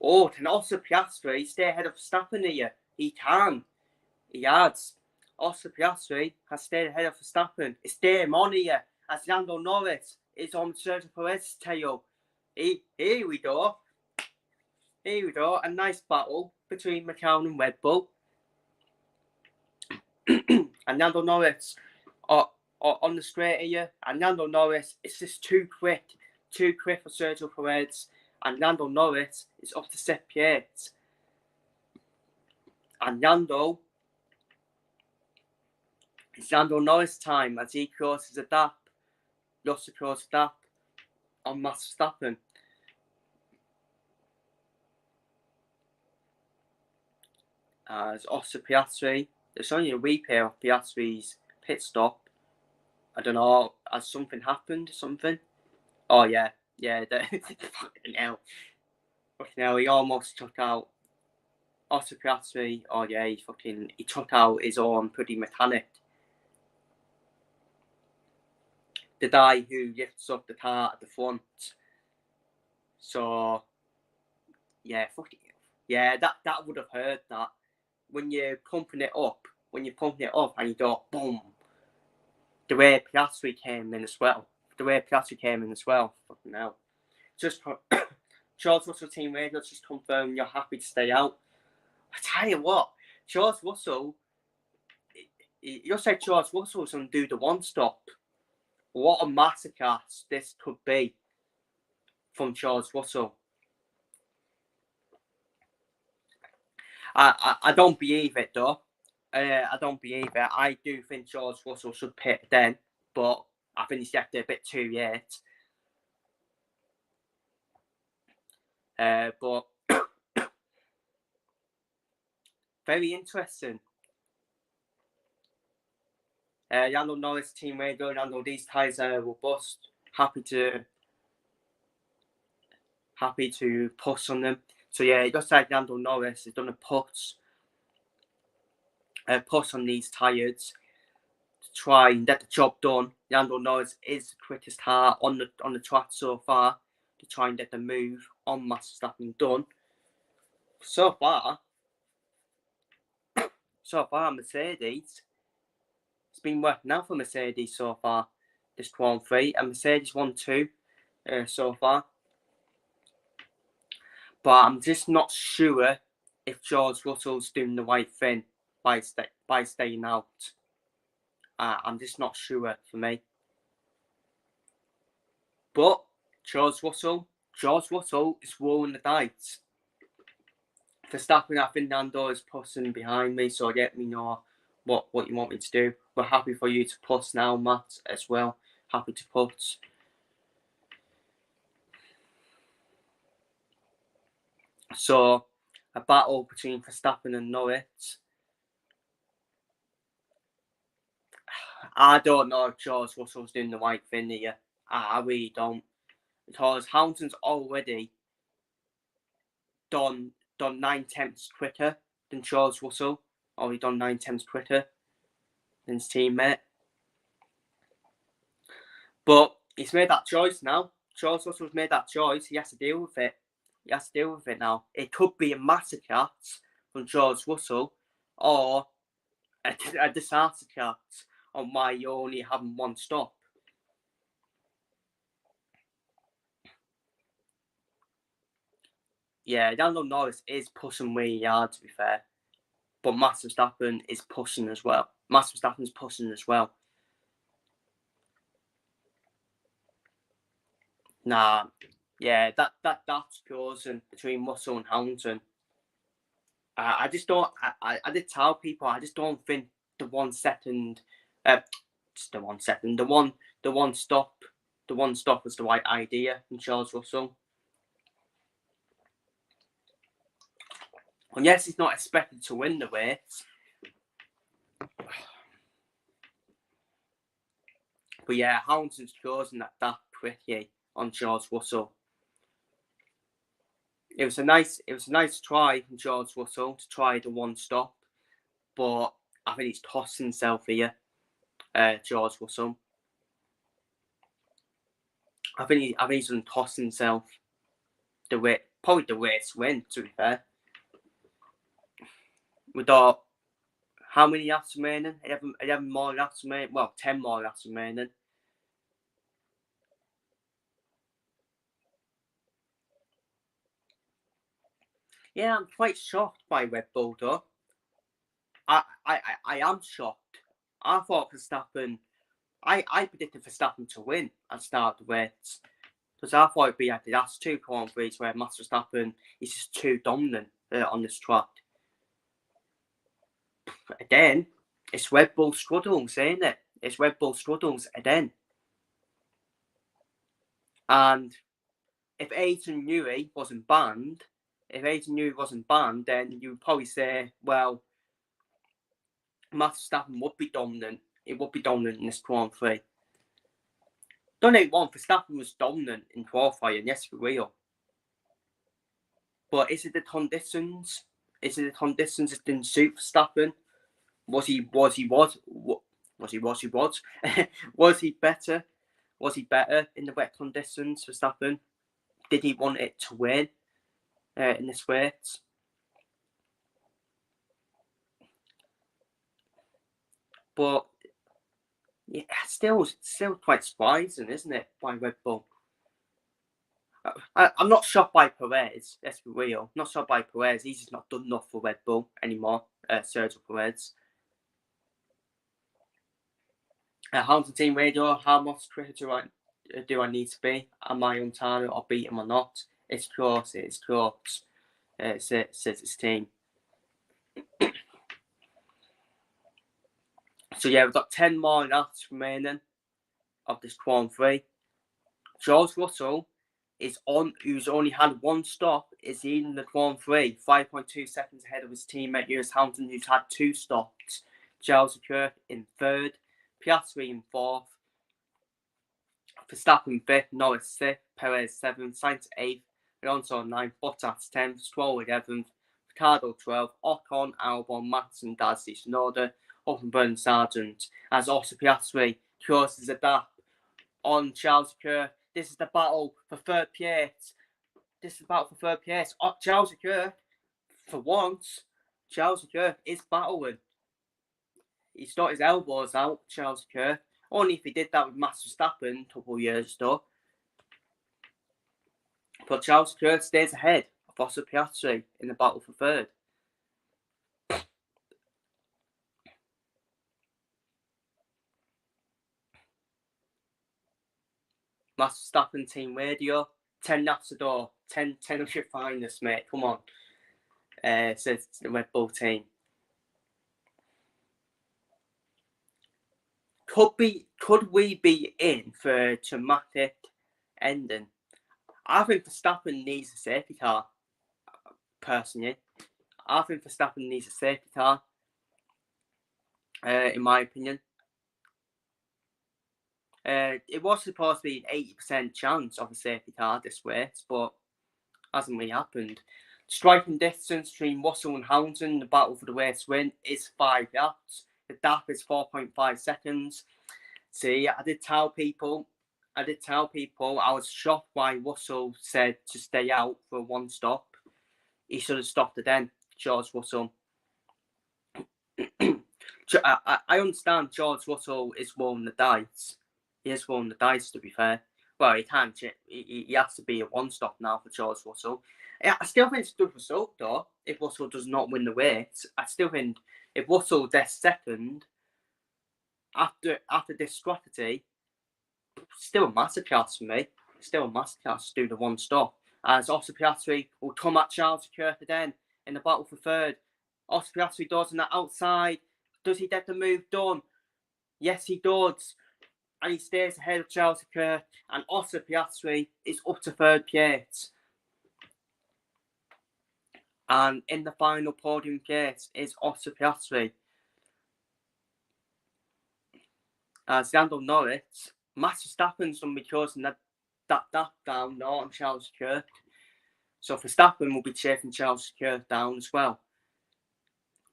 Oh, can Oscar Piastri stay ahead of Verstappen here? He can. He has. Oscar Piastri has stayed ahead of Verstappen. It's game on here as Lando Norris is on Sergio Perez's tail. Here we go. Here we go. A nice battle between McLaren and Red Bull. And Lando Norris on the straight here. And Lando Norris is just too quick for Sergio Perez. And Lando Norris is up to set pace. And it's Lando Norris time as he crosses the gap. Lost to cross the gap on Max Verstappen. As Oscar Piastri, there's only a replay of Piastri's pit stop. I don't know, has something happened or something? Oh yeah, fucking hell. He almost took out Oscar Piastri. Oh yeah, he took out his own bloody mechanic. The guy who lifts up the car at the front. So yeah, that would have hurt that. When you're pumping it up and you go boom. The way Piastri came in as well. Fucking hell. Just George Russell Team Radio just confirmed you're happy to stay out. I tell you what, George Russell, you said George Russell's going to do the one stop. What a masterclass this could be from George Russell. I don't believe it though. I don't believe it. I do think George Russell should pit then, but I think he's left it a bit too late. But very interesting. Lando Norris team radio. Lando, these tyres are robust. Happy to push on them. So yeah, it looks like Lando Norris has done a push on these tyres to try and get the job done. Lando Norris is the quickest car on the track so far to try and get the move on Max Verstappen done. So far, Mercedes, it's been working out for Mercedes so far. This Grand Prix, and Mercedes won 2 so far. But I'm just not sure if George Russell's doing the right thing by staying out. I'm just not sure for me. But George Russell is rolling the dice. Verstappen, I think Nando is pushing behind me, so let me know what you want me to do. We're happy for you to push now, Matt, as well. Happy to push. So, a battle between Verstappen and Norris. I don't know if George Russell's doing the right thing here. I really don't. Because Hamilton's already done 9/10 quicker than George Russell. Already done 9/10 quicker than his teammate. But he's made that choice now. George Russell's made that choice. He has to deal with it. Now. It could be a massacre from George Russell or a disaster on why you're only having one stop. Yeah, Lando Norris is pushing really hard, to be fair. But Max Verstappen is pushing as well. Max Verstappen's pushing as well. Nah, yeah, that's causing between Russell and Hamilton. I just don't. I did tell people. I just don't think the 1 second, just the 1 second, the one stop was the right idea from George Russell. And yes, he's not expected to win the race. But yeah, Hamilton's causing that quickly on George Russell. It was a nice try from George Russell to try the 1 stop, but I think he's tossed himself here, George Russell. I think he's going to toss himself probably the race win, to be fair. We got how many laps remaining? 11 more laps remaining. Well, 10 more laps remaining. Yeah, I'm quite shocked by Red Bull, though. I am shocked. I thought Verstappen. I predicted Verstappen to win at the start of the race. Because I thought it'd be like the last 2 Grand Prix where Max Verstappen is just too dominant on this track. Again, it's Red Bull struggles, ain't it? It's Red Bull struggles again. And if Adrian Newey wasn't banned, then you would probably say, well, Max Verstappen would be dominant. It would be dominant in this Grand Prix. Don't get me wrong, Verstappen was dominant in qualifying, yes, for real. But is it the conditions? That didn't suit Verstappen? Was he better? Was he better in the wet conditions, Verstappen? Did he want it to win in this race? But yeah, still quite surprising, isn't it, by Red Bull? I'm not shocked by Perez, let's be real. Not shocked by Perez. He's just not done enough for Red Bull anymore, Sergio Perez. Hamilton Team Radio, how much quicker do I need to be? Am I on target or beat him or not? It's close, says his team. So yeah, we've got 10 more laps remaining of this Grand Prix. George Russell who's only had 1 stop is leading the Grand Prix, 5.2 seconds ahead of his teammate Lewis Hamilton, who's had 2 stops. Charles Leclerc in 3rd, Piastri in 4th, Verstappen 5th, Norris 6th, Perez 7th, Sainz 8th, Alonso 9th, Bottas 10th, Stroll 11th, Ricciardo 12th, Ocon, Albon, Max, Gasly, Tsunoda, Hulkenberg, Sargent, as also Piastri crosses the gap on Charles Leclerc. This is the battle for 3rd place. Charles Leclerc, for once, Charles Leclerc is battling. He's got his elbows out, Charles Leclerc. Only if he did that with Max Verstappen a couple of years ago. But Charles Leclerc stays ahead of Oscar Piastri in the battle for 3rd. Max Verstappen team radio, 10 laps a door, 10 of your finest, mate. Come on. Says the Red Bull team. Could we be in for a dramatic ending? I think Verstappen needs a safety car, personally. I think Verstappen needs a safety car, in my opinion. It was supposed to be an 80% chance of a safety car this race, but hasn't really happened. Striking distance between Russell and Hamilton, the battle for the race win, is 5 laps. The gap is 4.5 seconds. See, I did tell people I was shocked why Russell said to stay out for 1 stop. He should have stopped it then, George Russell. I understand George Russell is rolling the dice. He is rolling the dice, to be fair. Well, he can't. He has to be a 1 stop now for George Russell. I still think it's a good result, though, if Russell does not win the race. I still think if Russell gets 2nd after this strategy, still a masterclass for me. Still a masterclass to do the 1 stop. As Oscar Piastri will come at Charles Leclerc again in the battle for 3rd. Oscar Piastri does on the outside. Does he get the move done? Yes, he does. And he stays ahead of Charles Leclerc. And Oscar Piastri is up to 3rd place. And in the final podium place is Oscar Piastri. As Lando Norris, Max Verstappen's going to be closing that gap down now on Charles Leclerc. So Verstappen will be chasing Charles Leclerc down as well.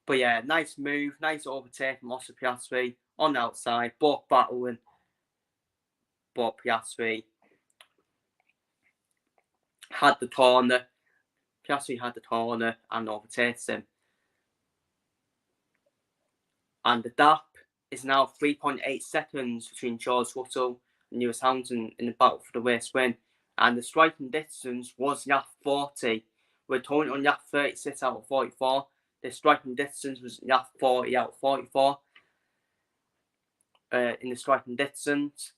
But yeah, nice move, nice overtake from Oscar Piastri on the outside, both battling. But Piastri had the corner. And overtakes him. And the gap is now 3.8 seconds between George Russell and Lewis Hamilton in the battle for the race win. And the striking distance was lap 40. We're currently on lap 36 out of 44. The striking distance was lap 40 out of 44. In the striking distance.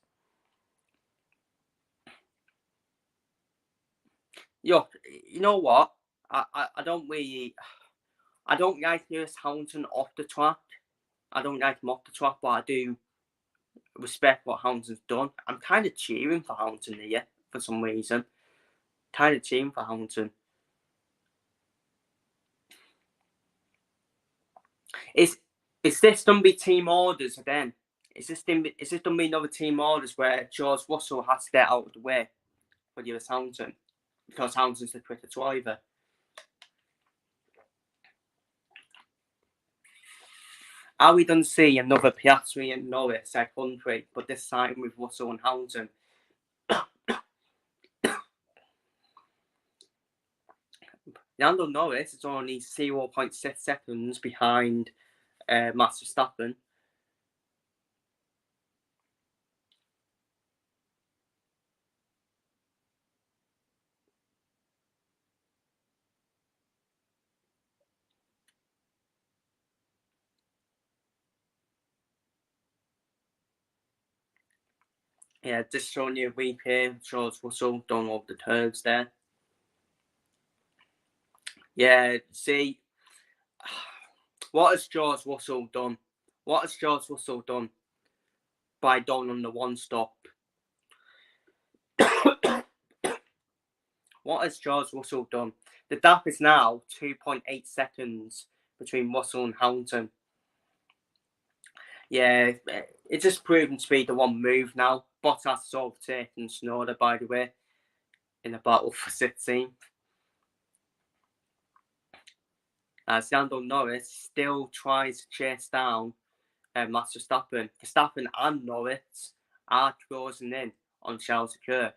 Yo, you know what? I don't like Lewis Hamilton off the track. I don't like him off the track, but I do respect what Hamilton's done. I'm kind of cheering for Hamilton here for some reason. Kind of cheering for Hamilton. Is this going to be team orders again? Is this going to be another team orders where George Russell has to get out of the way for Lewis Hamilton because Hamilton's the quicker driver? Are we going to see another Piastri and Norris at country, but this time with Russell and Hamilton? Lando Norris is only 0.6 seconds behind Max Verstappen. Yeah, just showing you a replay. George Russell done all the turns there. Yeah, see, what has George Russell done? What has George Russell done by going on the 1 stop? What has George Russell done? The gap is now 2.8 seconds between Russell and Hamilton. Yeah, it's just proven to be the one move now. Bottas is overtaken Tsunoda, by the way, in the battle for 16th. As Lando Norris still tries to chase down Max Verstappen. Verstappen and Norris are closing in on Charles Leclerc.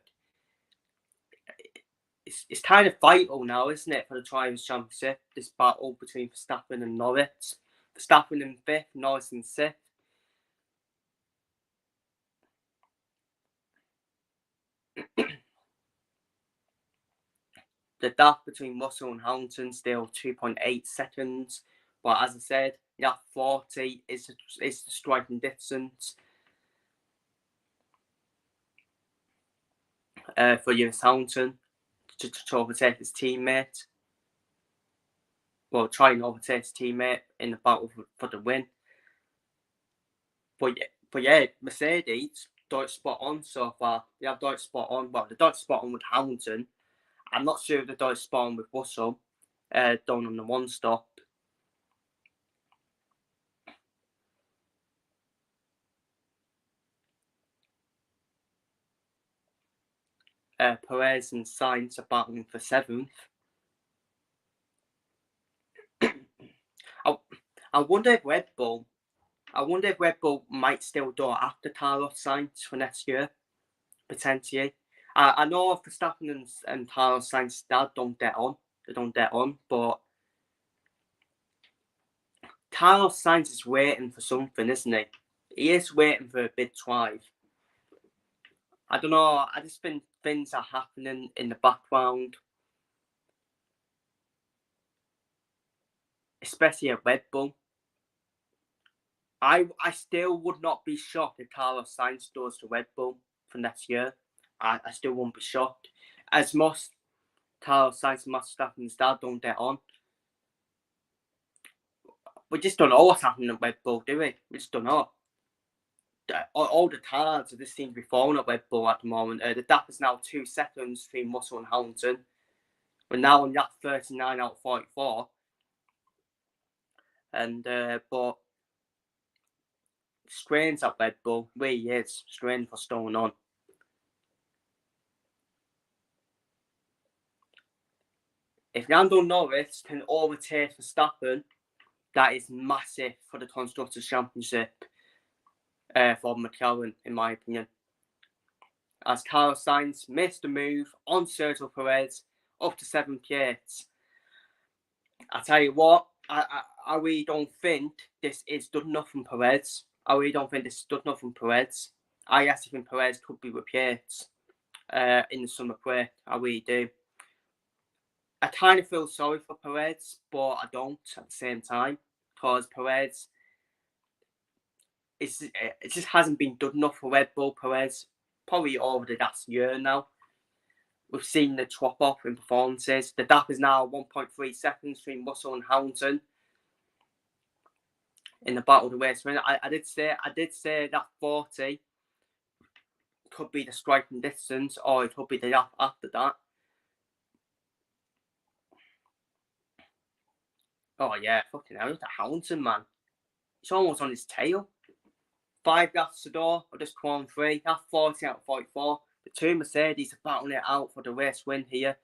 It's kind of vital now, isn't it, for the Drivers' Championship, this battle between Verstappen and Norris. Verstappen in 5th, Norris in 6th. The gap between Russell and Hamilton still 2.8 seconds. But as I said, yeah, 40 is the striking distance for Lewis Hamilton to overtake his teammate. Well, try and overtake his teammate in the battle for the win. But yeah, Mercedes don't spot on so far. They have don't spot on. Well, they don't spot on with Hamilton. I'm not sure if they don't spot on with Russell. Down on the one stop. Perez and Sainz are battling for 7th. I wonder if Red Bull might still do it after Carlos Sainz for next year, potentially. I know Verstappen and Carlos Sainz don't get on. They don't get on, but Carlos Sainz is waiting for something, isn't he? He is waiting for a big drive. I don't know. I just think things are happening in the background, especially at Red Bull. I still would not be shocked if Carlos Sainz does to Red Bull for next year. I still won't be shocked. As most Carlos Sainz and Max Verstappen's dad don't get on. We just don't know what's happening at Red Bull, do we? We just don't know. All the cards just seem to be falling at Red Bull at the moment. The gap is now 2 seconds between Russell and Hamilton. We're now on that 39 out of 44. And but strains at Red Bull, really is strange what's going on. If Lando Norris can overtake Verstappen, that is massive for the Constructors' Championship for McLaren, in my opinion. As Carlos Sainz missed the move on Sergio Perez up to 7th place. I tell you what, I really don't think this is good enough from Perez. I really don't think this is good enough from Perez. I actually think Perez could be replaced in the summer break. I really do. I kind of feel sorry for Perez, but I don't at the same time, because Perez, it just hasn't been good enough for Red Bull. Perez, probably over the last year now. We've seen the drop off in performances. The gap is now 1.3 seconds between Russell and Hamilton in the battle of the race. I did say that 40 could be the striking distance, or it could be the gap after that. Oh yeah, fucking hell, look at Hamilton, man. He's almost on his tail. 5 laps to go, or just come on 3. That's 40 out of 44. The 2 Mercedes are battling it out for the race win here.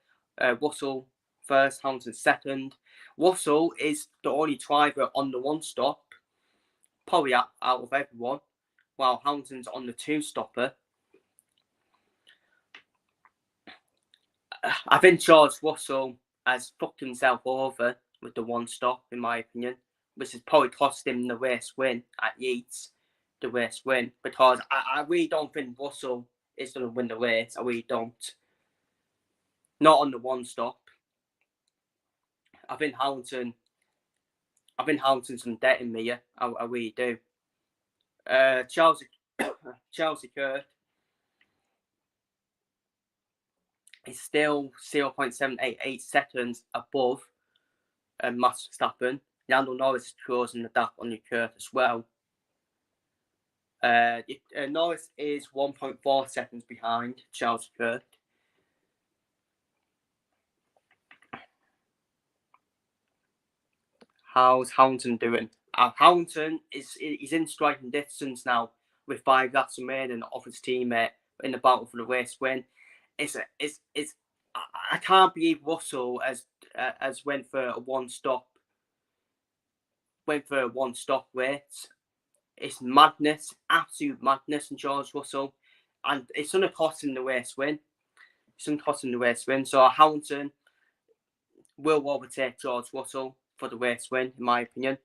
Russell first, Hamilton second. Russell is the only driver on the 1 stop, probably out of everyone, while Hamilton's on the 2 stopper. I think George Russell has fucked himself over with the 1 stop, in my opinion, which has probably cost him the race win at Yates. The race win, because I really don't think Russell is going to win the race. I really don't. Not on the 1 stop. I think Hamilton's debt me. I really do. Charles Leclerc is still 0.788 seconds above Max Verstappen. Lando Norris is closing the gap on Leclerc as well. Norris is 1.4 seconds behind Charles Leclerc. How's Hounton doing? Hounton he's in striking distance now with 5 laps remaining off his teammate in the battle for the race win. It's I can't believe Russell has went for a one stop race. It's madness, absolute madness in George Russell, and it's going to cost him the race win. So Hounton will overtake George Russell for the race win, in my opinion.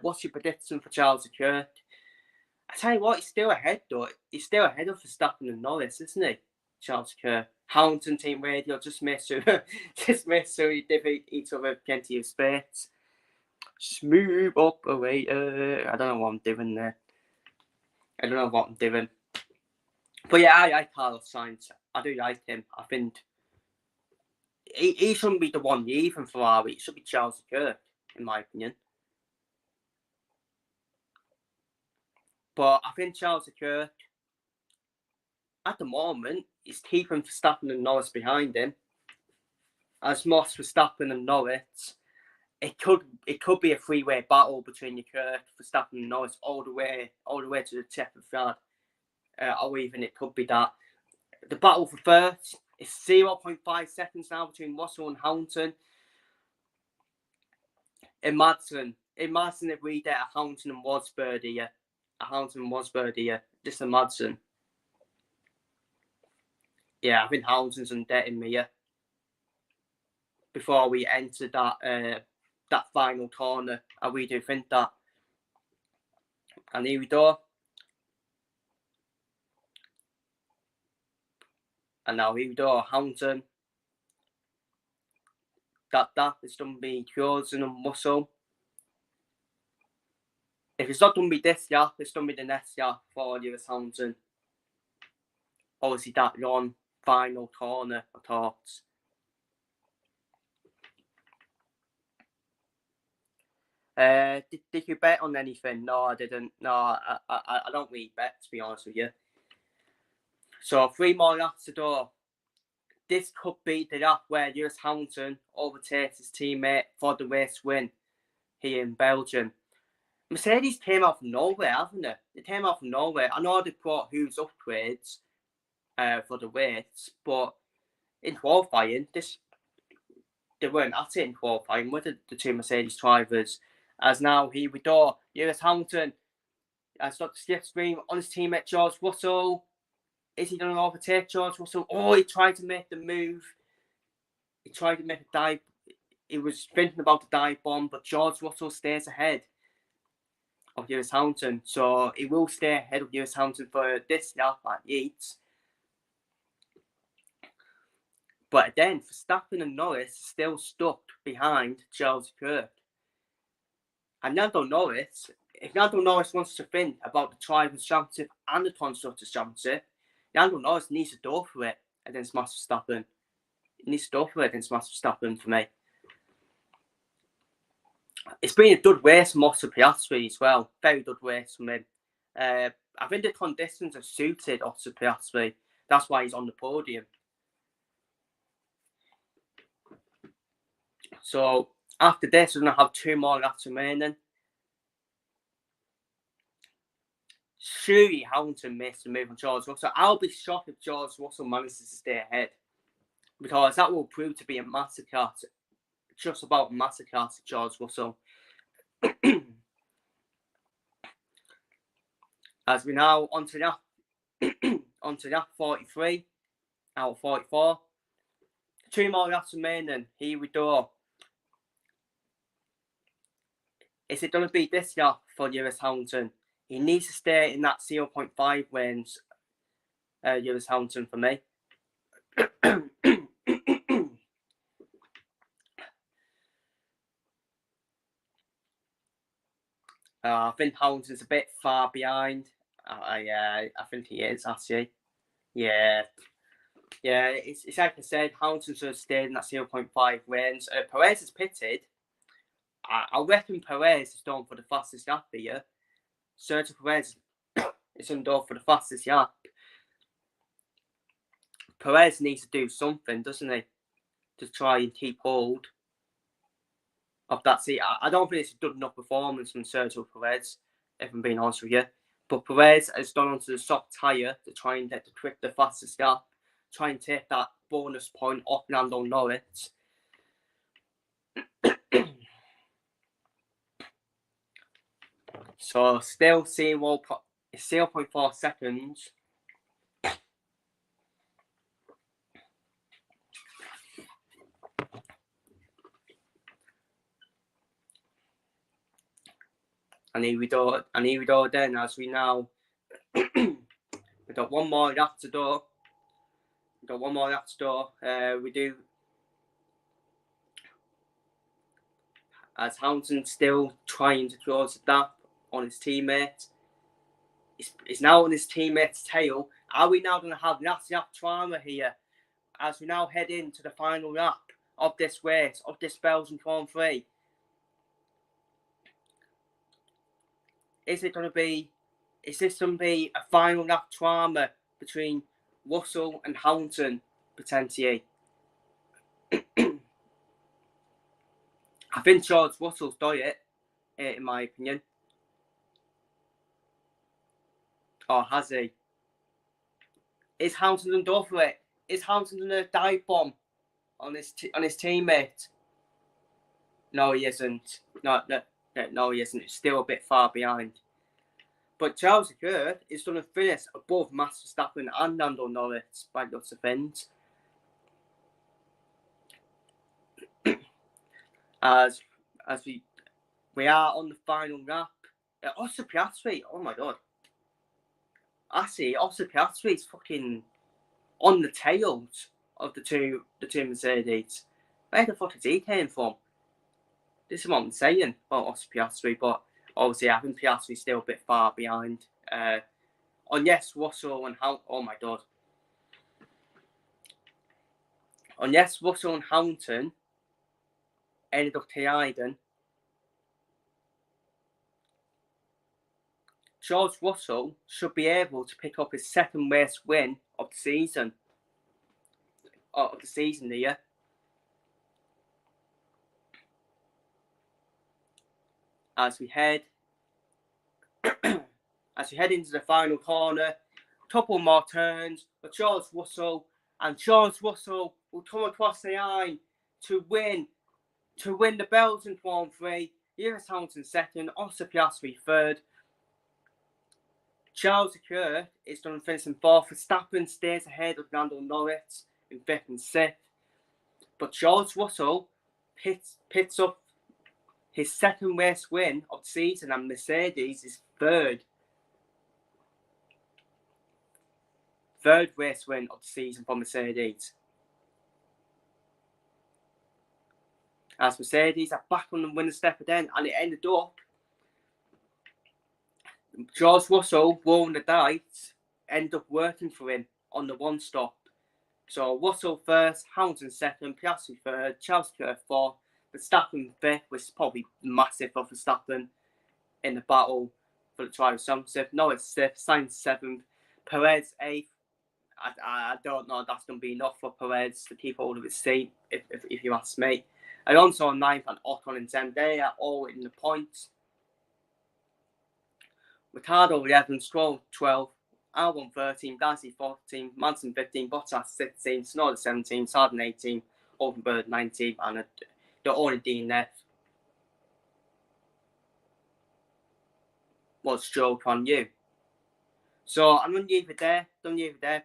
What's your prediction for Charles Leclerc? I tell you what, he's still ahead though. He's still ahead of Verstappen and Norris, isn't he? Charles Leclerc. Hounton Team Radio, just make sure you give each other plenty of space. Smooth operator. I don't know what I'm doing there. But yeah, I like Carlos Sainz. I do like him. I think he shouldn't be the one leaving Ferrari. It should be Charles Leclerc, in my opinion. But I think Charles Leclerc, at the moment, is keeping Verstappen and Norris behind him. As Moss, Verstappen and Norris, it could be a three-way battle between Leclerc, Verstappen and Norris all the way to the checkered flag. Or even it could be that the battle for first is 0.5 seconds now between Russell and Hounton. Imagine if we get a Hounton and Wasberg here. Just imagine. Yeah, I think Hounton's undeading me here. Before we enter that final corner, I really do think that. And here we go. And now here we go, Hounton. That is done by Curzon and Russell. If it's not done by this year, it's done by the next year for Lewis Hounton. Obviously, that one final corner, of course. Did you bet on anything? No, I didn't. No, I don't really bet, to be honest with you. So 3 more laps to go. This could be the lap where Lewis Hamilton overtakes his teammate for the race win here in Belgium. Mercedes came out from nowhere, haven't they? They came out from nowhere. I know they brought Hughes upgrades for the race, but in qualifying, they weren't at it in qualifying with the 2 Mercedes drivers. As now, here we go. Lewis Hamilton has got the slipstream on his teammate George Russell. Is he going to overtake George Russell? Oh, he tried to make the move. He tried to make a dive. He was thinking about the dive bomb, but George Russell stays ahead of Lewis Hamilton. So he will stay ahead of Lewis Hamilton for this lap at Yates. But then, Verstappen and Norris still stuck behind Charles Leclerc. And if Lando Norris wants to think about the Drivers' Championship and the Constructors' Championship, Lando Norris needs to go for it against Max Verstappen. He needs to go for it against Max Verstappen for me. It's been a good race for Oscar Piastri as well. Very good race from him. I think the conditions have suited Oscar Piastri. That's why he's on the podium. So after this, we're going to have 2 more laps remaining. Surely Hamilton missed the move on George Russell. I'll be shocked if George Russell manages to stay ahead, because that will prove to be a masterclass, just about a masterclass of George Russell. As we now onto that 43 out of 44. 2 more laps remaining. Here we go. Is it going to be this lap for Lewis Hamilton? He needs to stay in that 0.5 range, Lewis Hamilton, for me. I think Hamilton's a bit far behind. I think he is, actually. Yeah, it's like I said, Hamilton should have stayed in that 0.5 range. Perez is pitted. I reckon Perez is done for the fastest lap here. Sergio Perez is done for the fastest lap. Perez needs to do something, doesn't he? To try and keep hold. of that seat. I don't think it's a good enough performance from Sergio Perez, if I'm being honest with you. But Perez has gone onto the soft tyre to try and get the fastest gap, try and take that bonus point off Lando Norris. So still 0.4 seconds. And here we go then, as we now we've got one more lap to do. We do, as Hamilton still trying to close the gap on his teammate. He's now on his teammate's tail. Are we now going to have last lap drama here as we now head into the final lap of this race, of this Belgian Grand Prix? Is this going to be a final lap drama between Russell and Hamilton, potentially? I think George Russell's done it, in my opinion. Or has he? Is Hamilton done for it? Is Hamilton done a dive bomb on his teammate? No, he isn't. No, he isn't. It's still a bit far behind. But Charles Leclerc is going to finish above Max Verstappen and Lando Norris by lots of things. As we are on the final lap. Oscar Piastri, oh my god. I see Oscar Piastri is fucking on the tails of the two Mercedes. Where the fuck is he came from? This is what I'm saying about Oscar Piastri, but obviously I think Piastri's still a bit far behind. Yes, Russell and oh my god. Yes, Russell and Hamilton ended up colliding. George Russell should be able to pick up his second race win of the season. Here. As we head into the final corner, couple more turns for George Russell, and George Russell will come across the line to win the Belgian Grand Prix. Lewis Hamilton second, Oscar Piastri third. Charles Leclerc is going to finish in fourth. Verstappen stays ahead of Lando Norris in fifth and sixth. But George Russell picks up his second race win of the season, and Mercedes is third. Third race win of the season for Mercedes. As Mercedes are back on the winner's step again, and it ended up George Russell rolling the dice, ended up working for him on the one stop. So Russell first, Hamilton second, Piastri third, Charles Leclerc fourth, Verstappen fifth, which is probably massive for Verstappen in the battle for the driver's championship. Norris sixth, Sainz seventh, Perez eighth. I don't know if that's going to be enough for Perez to keep hold of his seat, if you ask me. Alonso on ninth and Ocon in 10th. They are all in the points. Ricciardo 11, Stroll 12, Albon 13, Gasly 14, Manson 15, Bottas 16, Tsunoda 17, Sarden 18, Oldenburg 19, and the only DNF was Stroll on you. So I'm going to leave it there,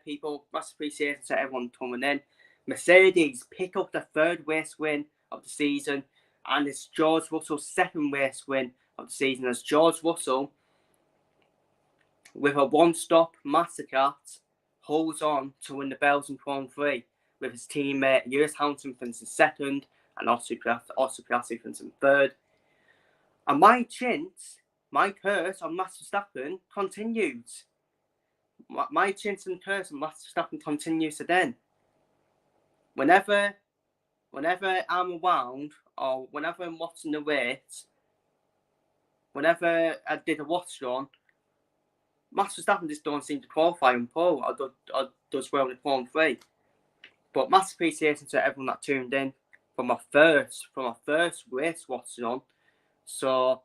people. Much appreciated to everyone coming in. Mercedes pick up the third race win of the season, and it's George Russell's second race win of the season, as George Russell, with a one-stop masterclass, holds on to win the Belgian Grand Prix with his teammate Lewis Hamilton finishing second and Oscar Piastri finishing third. And my curse on Max Verstappen continues. My chintz and curse on Max Verstappen continues to then. Whenever I'm around, or whenever I'm watching the race, whenever I did a watchalong, Max Verstappen just don't seem to qualify in pole or does well in the Grand Prix. But massive appreciation to everyone that tuned in for my first race watching on. So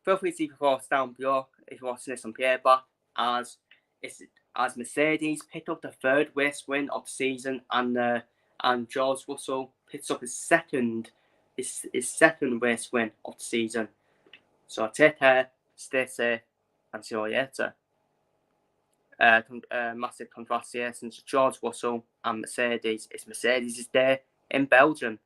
feel free to leave your thoughts down below if you're watching this on playback, as Mercedes picked up the third race win of the season, and George Russell picks up his second race win of the season. So take care, stay safe, and see you later. Massive congratulations to George Russell and Mercedes. It's Mercedes' day in Belgium.